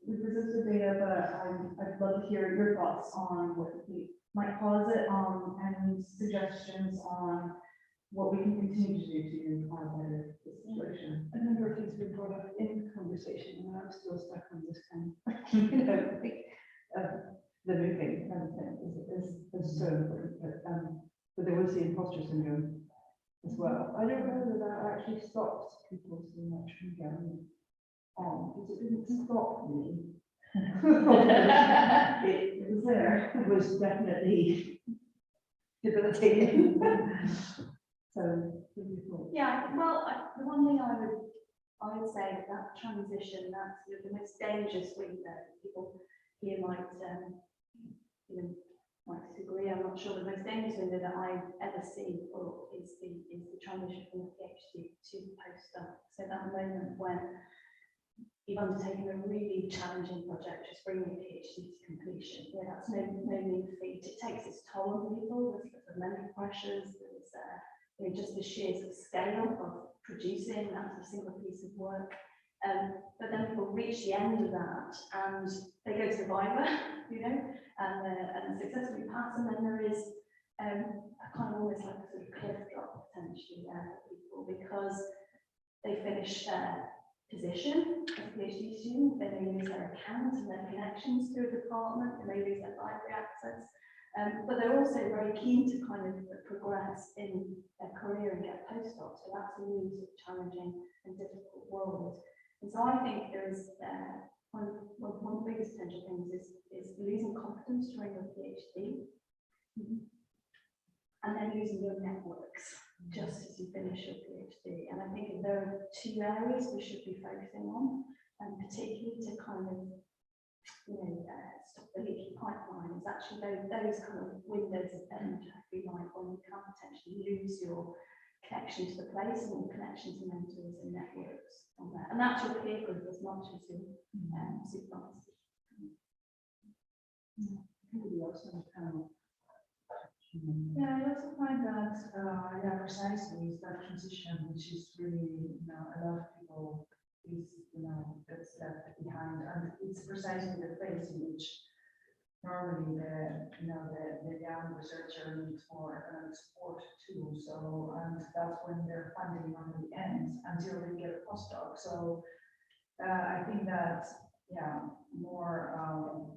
we presented data, but I'd love to hear your thoughts on what might cause it, and suggestions on what we can continue to do to better the situation.
A number of things we brought up in conversation, and I'm still stuck on this kind of,
The moving kind of thing is so important, but there was the imposter syndrome as well.
I don't know that that actually stops people so much from going on, because it didn't stop me.
It was there. It was definitely debilitating. So,
Yeah, well, the one thing I would say is that transition, that's the most dangerous thing that people here might disagree. I'm not sure the most dangerous thing that I've ever seen is the
transition from a PhD to postdoc. So that moment when you've undertaken a really challenging project, just bringing a PhD to completion. Yeah, that's no mean feat. It takes its toll on people. There's the mental pressures. There's just the sheer sort of scale of producing that single piece of work. But then people reach the end of that and they go to the Viva, and successfully pass. And then there is a kind of almost like a sort of cliff drop potentially there for people because they finish their position as a PhD student, they may lose their account and their connections to a department, they may lose their library access, but they're also very keen to kind of progress in their career and get postdocs, so that's a really sort of challenging and difficult world. And so I think there is one of the biggest potential things is losing confidence during your PhD, and then losing your networks just as you finish your PhD. And I think there are two areas we should be focusing on, and particularly to kind of, stop the leaky pipeline, is actually those kind of windows of end, if you like, when you can potentially lose your connection to the place and your connection to mentors and networks on there. And that's your peer group as much as your supervisors.
Yeah, I also find that, precisely is that transition, which is really, a lot of people is, that's left behind, and it's precisely the phase in which normally the young researcher needs more support too. So, and that's when their funding normally ends until they get a postdoc. So, I think that,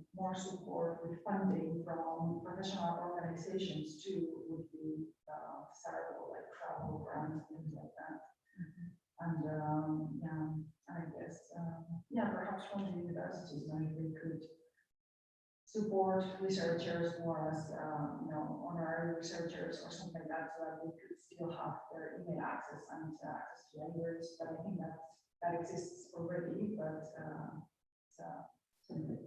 more support with funding from professional organizations too would be desirable, like travel grants and things like that. And I guess perhaps from the universities, maybe we could support researchers more as honorary researchers or something like that, so that we could still have their email access and access to libraries. But I think that exists already, but something.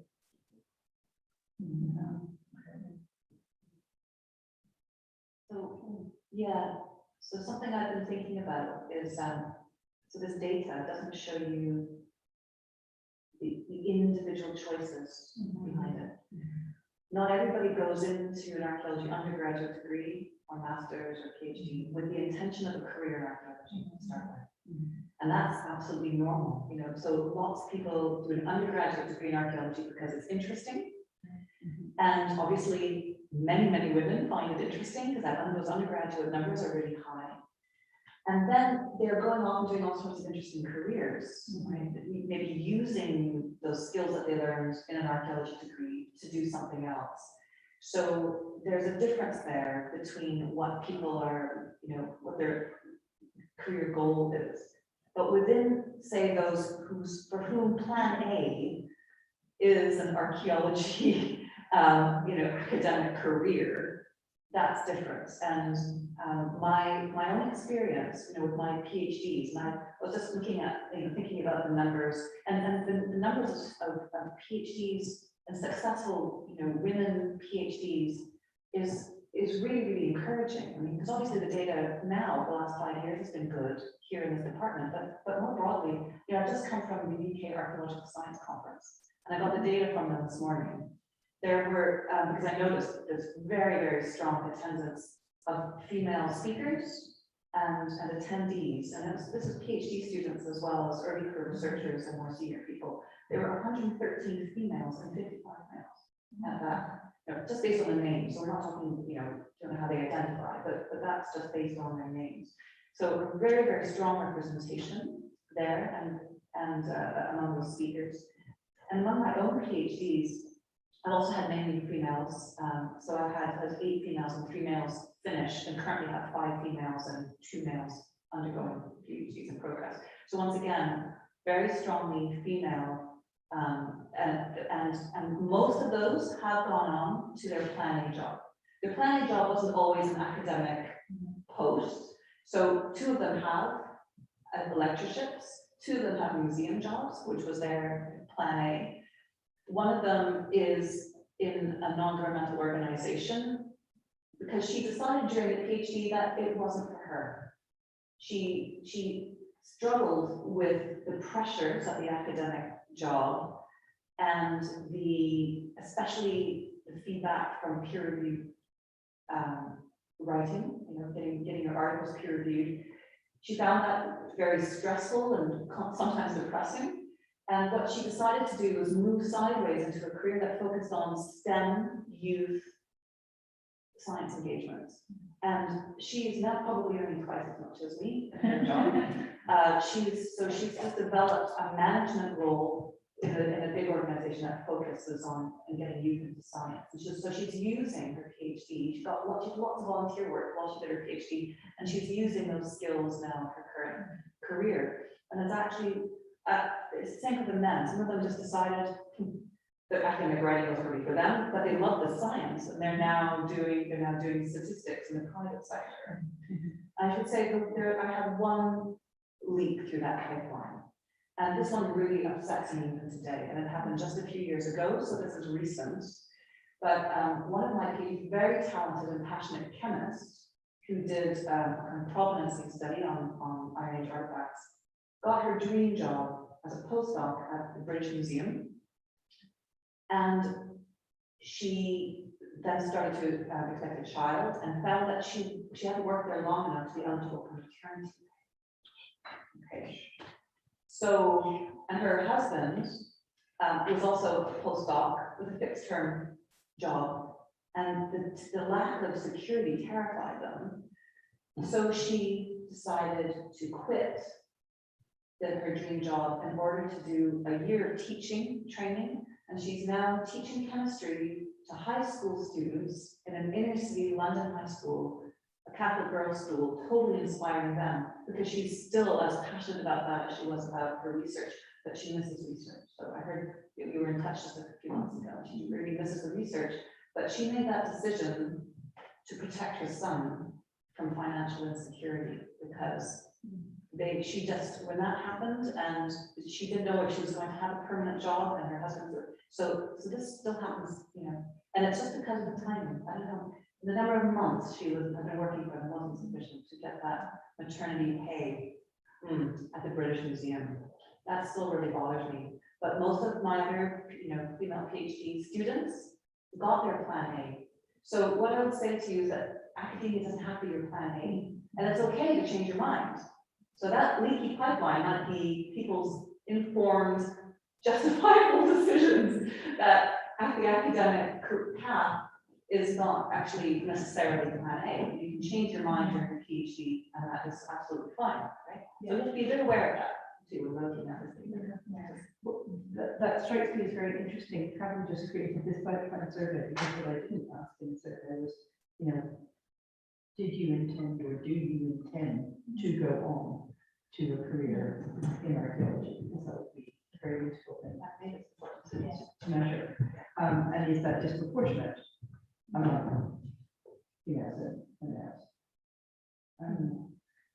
So something I've been thinking about is so this data doesn't show you the individual choices behind it. Not everybody goes into an archaeology undergraduate degree or master's or PhD with the intention of a career in archaeology to start with. And that's absolutely normal, So lots of people do an undergraduate degree in archaeology because it's interesting. And obviously, many women find it interesting because those undergraduate numbers are really high. And then they're going on doing all sorts of interesting careers, right? Maybe using those skills that they learned in an archaeology degree to do something else. So there's a difference there between what people are, what their career goal is. But within, say, those for whom Plan A is an archaeology academic career, that's different. And my own experience, with my PhDs, and I was just looking at, thinking about the numbers, and the numbers of PhDs and successful, women PhDs is really encouraging. I mean, because obviously the data now, the last 5 years, has been good here in this department, but more broadly, I've just come from the UK Archaeological Science Conference, and I got the data from them this morning. There were, because I noticed that there's very strong attendance of female speakers and attendees, and this is PhD students as well as early career researchers and more senior people. There were 113 females and 55 males at that, just based on the names. So we're not talking, don't know how they identify, but that's just based on their names. So a very strong representation there and among those speakers. And among my own PhDs, I've also had mainly females. So I've had 8 females and 3 males finished, and currently have 5 females and 2 males undergoing PhDs in progress. So once again, very strongly female, and most of those have gone on to their Plan A job. Their Plan A job wasn't always an academic post. So 2 of them have lectureships, 2 of them have museum jobs, which was their Plan A. One of them is in a non-governmental organization because she decided during the PhD that it wasn't for her. she struggled with the pressures of the academic job and especially the feedback from peer reviewed writing, getting your articles peer reviewed. She found that very stressful and sometimes depressing. And what she decided to do was move sideways into a career that focused on STEM, youth, science engagements. And she's now probably earning twice as much as me in her job. She's just developed a management role in a big organization that focuses on getting youth into science. And she's using her PhD. She's got lots of volunteer work while she did her PhD, and she's using those skills now in her current career. And it's actually it's the same with the men. Some of them just decided that academic writing was really for them, but they love the science, and they're now doing statistics in the private sector. I should say that I have one leak through that pipeline, and this one really upsets me even today, and it happened just a few years ago, so this is recent. But one of my PhDs, very talented and passionate chemist, who did a provenancing study on Iron Age artifacts, got her dream job as a postdoc at the British Museum. And she then started to expect a child and found that she had to work there long enough to be eligible for maternity leave. Okay. So, and her husband was also a postdoc with a fixed term job, and the lack of security terrified them. So she decided to quit her dream job in order to do a year of teaching training. And she's now teaching chemistry to high school students in an inner city London high school, a Catholic girls' school, totally inspiring them, because she's still as passionate about that as she was about her research, but she misses research. So I heard that you were in touch just a few months ago. She really misses the research, but she made that decision to protect her son from financial insecurity, because when that happened, and she didn't know if she was going to have a permanent job, and her husband, so this still happens, and it's just because of the timing. I don't know, the number of months she had been working for them wasn't sufficient to get that maternity pay at the British Museum. That still really bothers me. But most of my other, female PhD students got their plan A. So what I would say to you is that academia doesn't have to be your plan A, and it's okay to change your mind. So that leaky pipeline might be people's informed, justifiable decisions that the academic path is not actually necessarily plan A. You can change your mind during your PhD, and that is absolutely fine, right? So just be a bit aware of that too when looking at this thing.
That strikes me as very interesting. Having just created this pipeline survey, because what I didn't ask in the survey was, did you intend or do you intend to go on to a career in archaeology? Because that would be a very useful thing to measure. And is that disproportionate?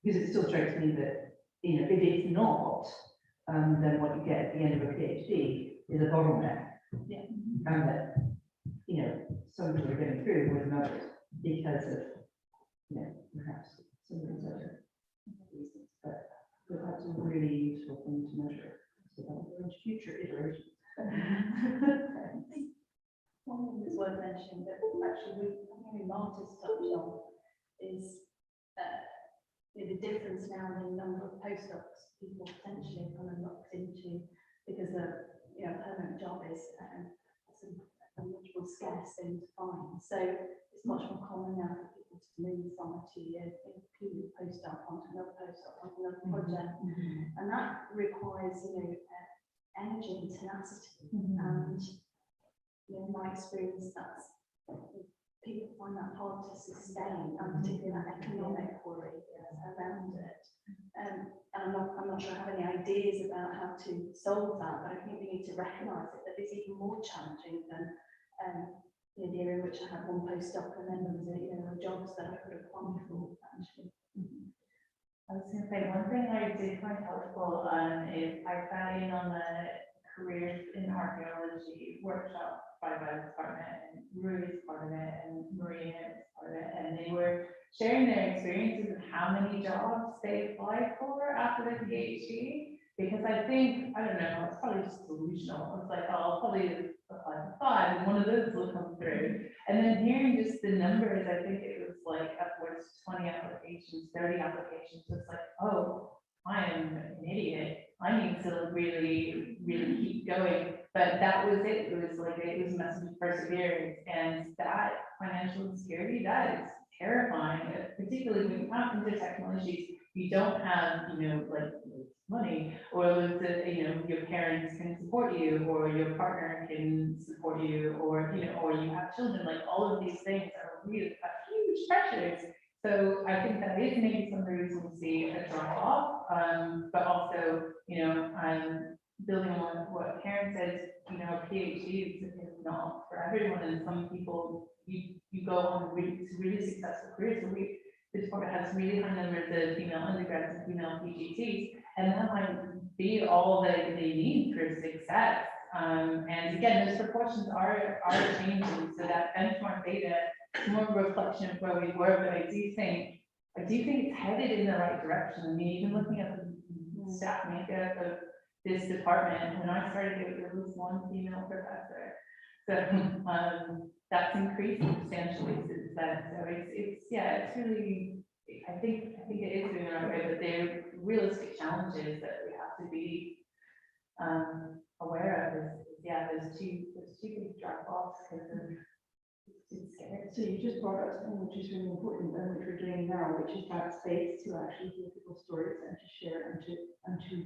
Because it still strikes me that, if it's not, then what you get at the end of a PhD is a bottleneck.
Yeah.
And that, some people are getting through more than others because of, perhaps some of these other reasons. But that's a really useful thing to measure. So that will go into future iterations.
One thing that's worth mentioning that actually Marta's touched on is the difference now in the number of postdocs people potentially kind of locked into, because a permanent job is a much more scarce thing to find. So it's much more common now for people to move from a 2-year postdoc onto another postdoc onto another project, and that requires energy and tenacity. And in my experience, that's people find that hard to sustain, and particularly that economic worry around it. And I'm not sure I have any ideas about how to solve that, but I think we need to recognise it, that it's even more challenging than the area in which I had one postdoc and then there was jobs that I could apply for, actually.
I was going to say, one thing I did find helpful is I sat in on the careers in archaeology workshop by the department, and Rui's part of it, and Marina is part for it, and they were sharing their experiences of how many jobs they applied for after their PhD. Because I think, I don't know, it's probably just delusional. It's like, oh, I'll probably apply for 5 and one of those will come through. And then hearing just the numbers, I think it was like upwards to 20 applications, 30 applications. It's like, oh, I am an idiot. I need to really, really keep going. But that was it. It was like, it was a message of perseverance. And that financial insecurity, that is terrifying, particularly when you come into technologies, you don't have, you know, like money, or you know, your parents can support you, or your partner can support you, or, you know, or you have children. Like, all of these things are really huge pressures. So I think that is maybe some of the reasons we see a drop off, but also, you know, building on what Karen said, you know, a PhD is not for everyone, and some people, you go on really successful careers. So this department has really high numbers of female undergrads and female PhDs, and that might be all that they need for success. And again, those proportions are changing, so that benchmark data is more a reflection of where we were, but I do think it's headed in the right direction. I mean, even looking at the staff makeup of this department, when I started, there was 1 female professor. So that's increased substantially since then. So it's really, I think it is doing the right way, but there are realistic challenges that we have to be aware of. There's two big drop offs because of it's scary.
So you just brought up something which is really important and which we're doing now, which is that space to actually hear people's stories and to share and to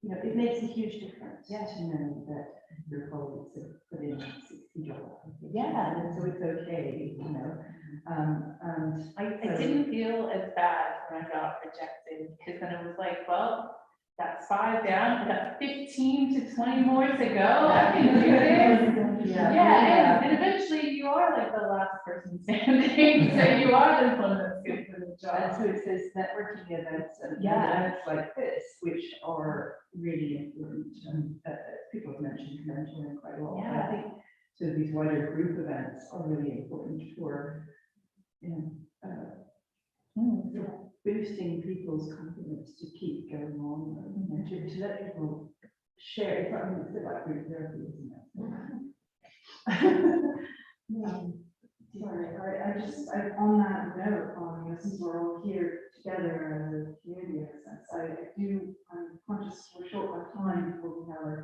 you know, it makes a huge difference to know that your colleagues have put in 60 jobs.
Yeah.
And so it's okay, you know. And
I didn't feel as bad when I got rejected, because then it was like, well, that's 5 down, I got 15 to 20 more to go. I can do this. And eventually you are like the last person standing, so you are the one that's good for the
And
job.
so it says networking events and events like this, which are really important. And people have mentioned mentoring quite a lot.
Yeah.
I think so these wider group events are really important for, you know, for boosting people's confidence to keep going on, and to let people share. It's a bit like group therapy, isn't it? Sorry, I on that note, since we're all here together as a community, I'm conscious we're short of time before we have a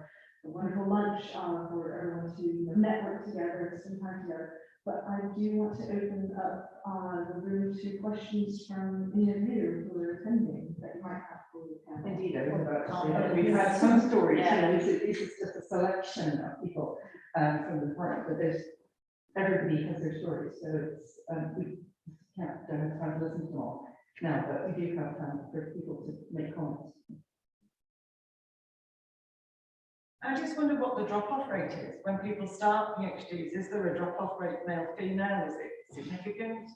wonderful lunch for everyone to network together and spend time together. But I do want to open up the room to questions from any of you who are attending that you might have for the panel. Indeed, I was about to say that we've had some stories.
Yeah.
This is just a selection of people from the department, but there's everybody has their stories, so it's we don't have time to listen to them all now, but we do have time for people to make comments.
I just wonder what the drop-off rate is when people start PhDs. Is there a drop-off rate, male, female? Is it significant?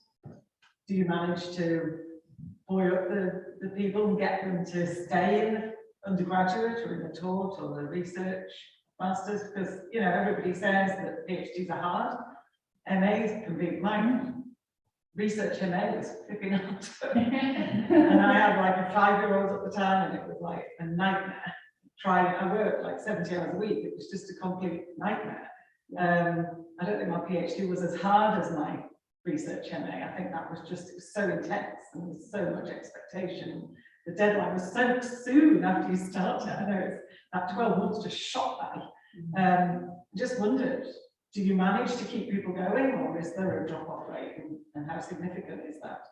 Do you manage to buoy up the people and get them to stay in the undergraduate or in the taught or the research masters? Because, you know, everybody says that PhDs are hard. MAs can be, my research MA was flipping out. And I had like a 5-year-old at the time, and it was like a nightmare. I worked like 70 hours a week. It was just a complete nightmare. I don't think my PhD was as hard as my research MA. I think that was just, it was so intense and there was so much expectation. The deadline was so soon after you started. I know it's that 12 months just shot by. Just wondered, do you manage to keep people going, or is there a drop-off rate, and how significant is that?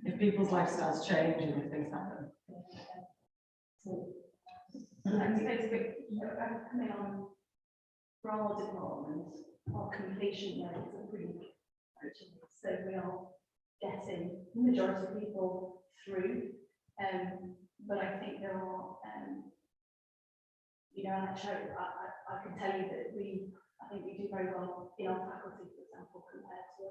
If people's lifestyles change and if things happen.
I coming on for our department, our completion rates are pretty good, actually. So we are getting the majority of people through, but I think there are, you know, and actually I can tell you that I think we do very well in our faculty, for example, compared to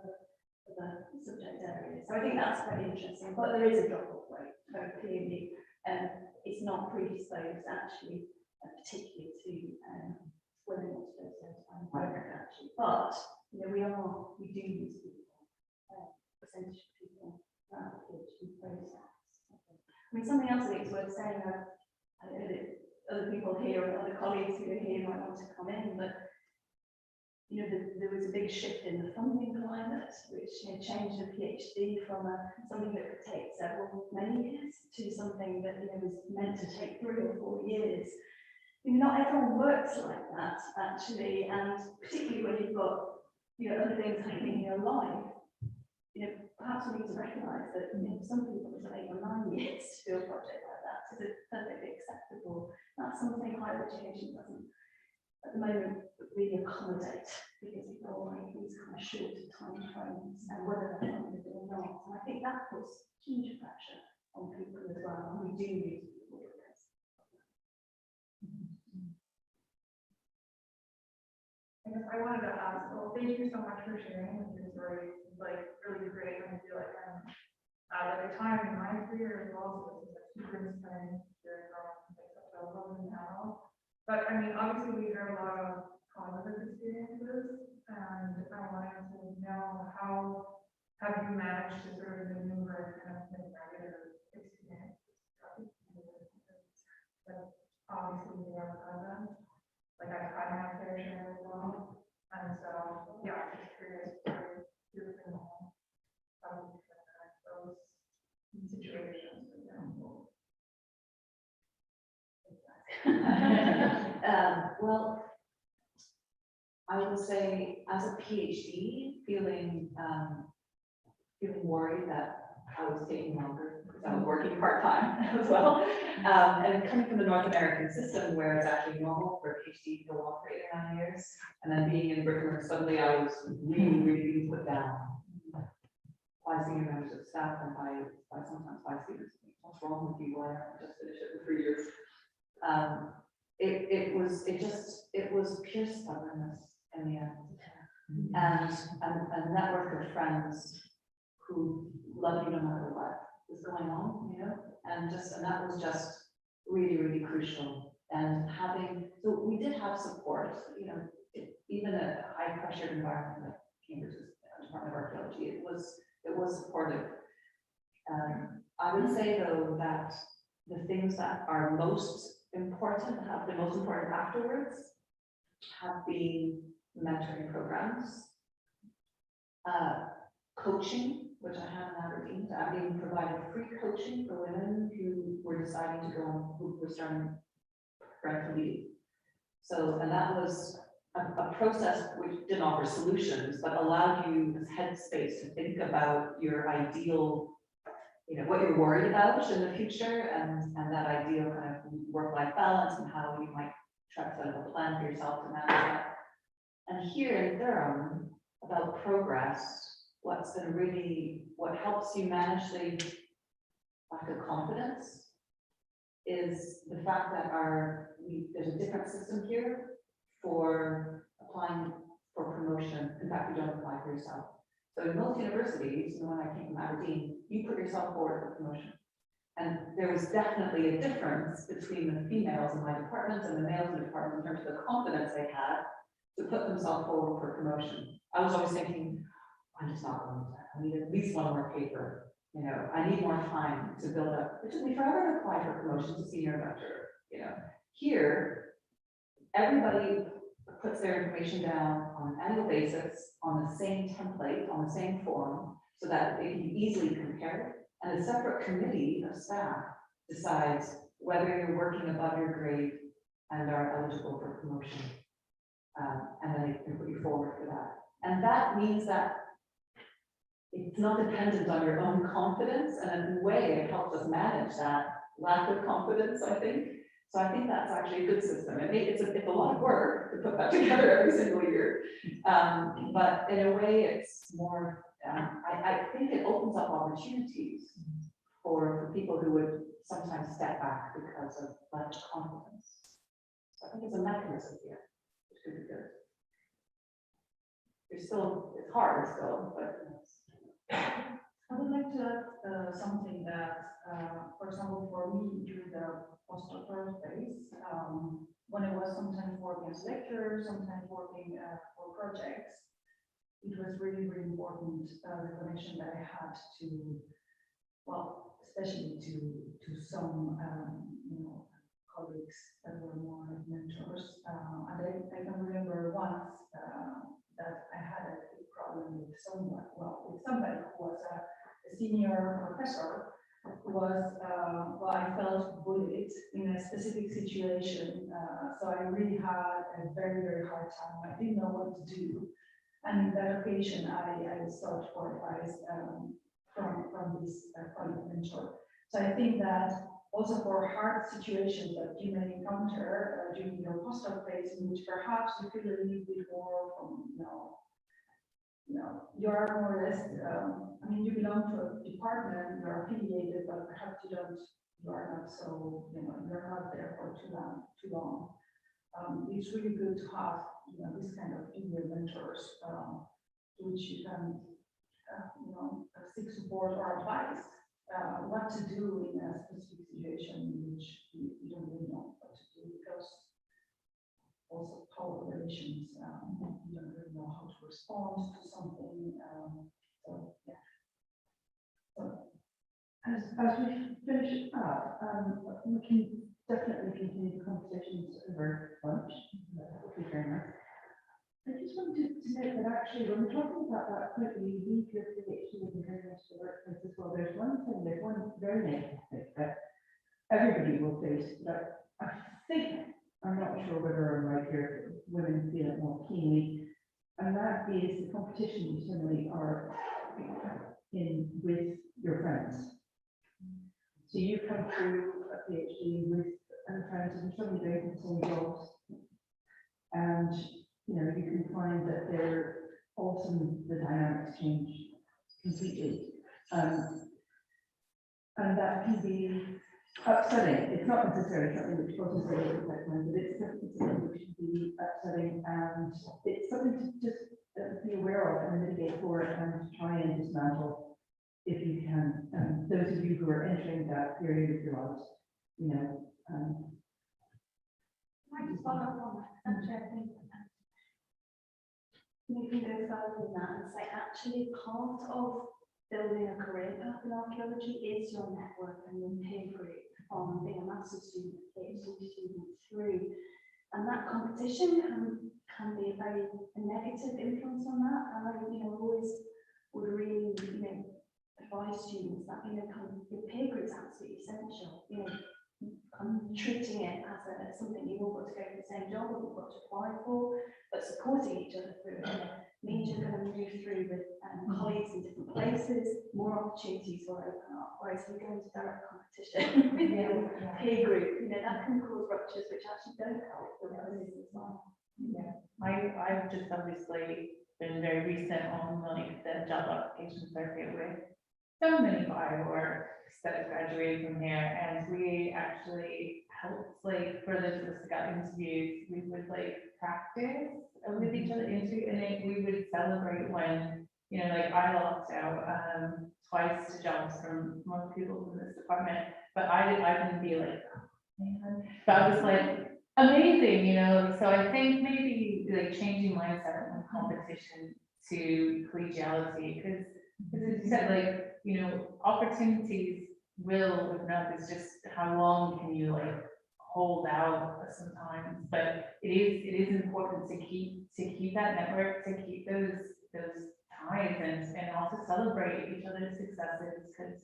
other subject areas. So I think that's quite interesting, but there is a drop-off rate, very clearly. It's not predisposed actually, particularly to women or to those actually. But you know, we do use people. I mean, something else I think is worth saying, I know that other people here and other colleagues who are here might want to come in, but you know, there was a big shift in the funding climate, which changed a PhD from something that could take many years to something that was meant to take 3 or 4 years. Not everyone works like that, actually, and particularly when you've got other things happening in your life. Perhaps we need to recognise that some people it's 8 or 9 years to do a project like that. So it's perfectly acceptable. That's something higher education doesn't, at the moment, really accommodate, because you've got all these kind of short time frames, and whether they're funded or not. And I think that puts huge pressure on people as well, and we do need to look at this.
I guess I wanted to ask, well, thank you so much for sharing. Your story is like really great. I feel like I'm at a time in my career as well, so this is like super inspiring hearing from like such a woman now. But I mean, obviously we hear a lot of positive experiences, and I wanted to know how have you managed to sort of maneuver kind of the negative experiences? But obviously we are present. Like I've had my fair share as well. And so, yeah, I'm just curious for your opinion on how you connect those situations, for example.
Well, I would say as a PhD, feeling worried that I was taking longer because I was working part-time as well. And coming from the North American system where it's actually normal for a PhD to go on for 8 or 9 years, and then being in Britain, suddenly I was really being put down by senior members of staff and by sometimes by students. What's wrong with you? Why aren't you just finish it in 3 years? It was pure stubbornness in the end, and a network of friends who love you no matter what is going on, and that was just really crucial. And so we did have support, even a high pressured environment like Cambridge's Department of Archaeology, it was supportive. I would say though that the things that are most important, have been most important afterwards, have been mentoring programs, coaching, which I have in Aberdeen. I've been providing free coaching for women who were deciding to go on, who were starting parental leave. So, and that was a process which didn't offer solutions, but allowed you this headspace to think about your ideal, what you're worried about in the future, and that ideal kind of work-life balance, and how you might try to set up a plan for yourself to manage that. And here in Durham, about progress, what helps you manage the lack of confidence is the fact that there's a different system here for applying for promotion. In fact, you don't apply for yourself. So in most universities, when I came from Aberdeen, you put yourself forward for promotion. And there was definitely a difference between the females in my department and the males in the department in terms of the confidence they had to put themselves forward for promotion. I was always thinking, I'm just not going to that. I need at least one more paper. I need more time to build up. It took me forever to apply for promotion to senior lecturer. Here, everybody puts their information down on an annual basis on the same template, on the same form, so that they can easily compare. And a separate committee of staff decides whether you're working above your grade and are eligible for promotion. And then they can put you forward for that. And that means that it's not dependent on your own confidence, and in a way it helps us manage that lack of confidence, I think. So I think that's actually a good system. It's a lot of work to put that together every single year. But in a way it's more, I think it opens up opportunities for people who would sometimes step back because of lack of confidence. So I think it's a mechanism here, which could be good. It's hard still, but.
I would like to add something that, for example, for me during the postdoctoral phase, when I was sometimes working as a lecturer, sometimes working for projects, it was really important, the connection that I had to, well, especially to some, colleagues that were more mentors. And I can remember once that I had a big problem with someone, with somebody who was a senior professor who was, I felt bullied in a specific situation. So I really had a very, very hard time. I didn't know what to do. And in that occasion, I sought for advice from this mentor. So I think that also for hard situations that you may encounter during your postdoc phase, in which perhaps you feel a little bit more from, you are more or less, you belong to a department, you are affiliated, but perhaps you are not so, you're not there for too long. It's really good to have, this kind of junior mentors, to which you can, seek support or advice, what to do in a specific situation in which you don't really know what to do, because also power relations, you don't really know how to respond to something. So yeah. So,
As we finish up, we can definitely continue the conversations over lunch. That would be very nice. I just wanted to note that actually, when we're talking about that point, we leave your PhD and going into the workplace as well. There's one very negative thing that everybody will face, but I think, I'm not sure whether I'm right here, women feel it more keenly, and that is the competition you suddenly are in with your friends. So you come through a PhD with friends and suddenly doing the same jobs, and you can find that they're often the dynamics change completely, and that can be upsetting. It's not necessarily something which causes a little background, but it's definitely something which can be upsetting, and it's something to just be aware of and mitigate for it and try and dismantle if you can. Those of you who are entering that period of your lives,
I just follow up on that. Actually, I think you can go further than that and say actually part of building a career path in archaeology is your network and your peer group from being a master's student, PhD student through. And that competition can be a very negative influence on that. And I always would really advise students that your peer group is absolutely essential. Treating it as something you've all got to go for the same job or you've got to apply for, but supporting each other through it means you're going to move through with colleagues in different places, more opportunities will open up. Whereas if you go into direct competition with your peer group, that can cause ruptures which actually don't help the others as well.
Yeah, I've just obviously been very recent on the job application circuit with so many bioworks that have graduated from here, and we actually helped for those of us that got interviews, we would practice with each other interview, and then we would celebrate when I lost out twice to jobs from most people from this department, but I didn't be like, oh, man. But I was amazing, so I think maybe changing mindset from competition to collegiality, because as you said, opportunities will open up. It's just how long can you hold out sometimes. But it is important to keep that network, to keep those ties, and also celebrate each other's successes, because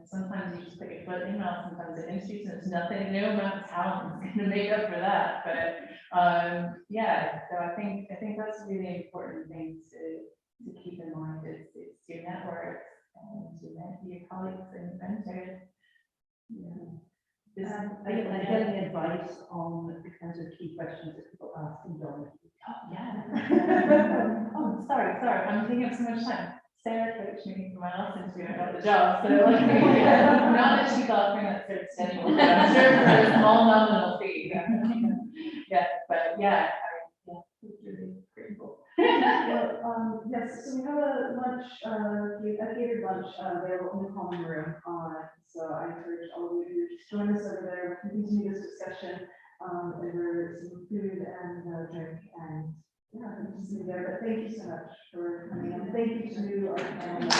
sometimes you just put your foot in mouth, sometimes it institutes, and there's nothing, no amount of talent is going to make up for that. But yeah, so I think that's a really important thing to keep in mind. It's your network and your colleagues and mentors.
Getting advice on the kinds of key questions that people ask in job.
Oh yeah. Oh, sorry. I'm taking up so much time. Sarah coached me for my last interview. I got the job, so not that she got me that sort of steady, but I'm sure for a small nominal fee. Yeah, but yeah, it's really grateful.
Well, yes, so we have a lunch, a catered lunch available in the common room. So I encourage all of you to join us over there. We can continue this discussion over some food and drink, and yeah, I'm just there. But thank you so much for coming, and thank you to our panel members.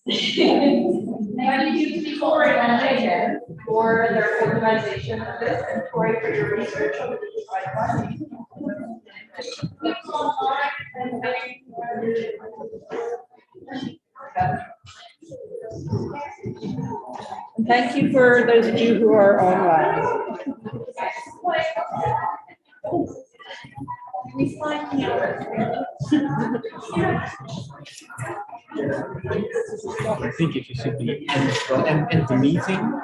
Thank you to Tori and Jacob for their organization of this, and Tori for your research on the digital pipeline.
And thank you for those of you who are online.
I think if you should be end the meeting,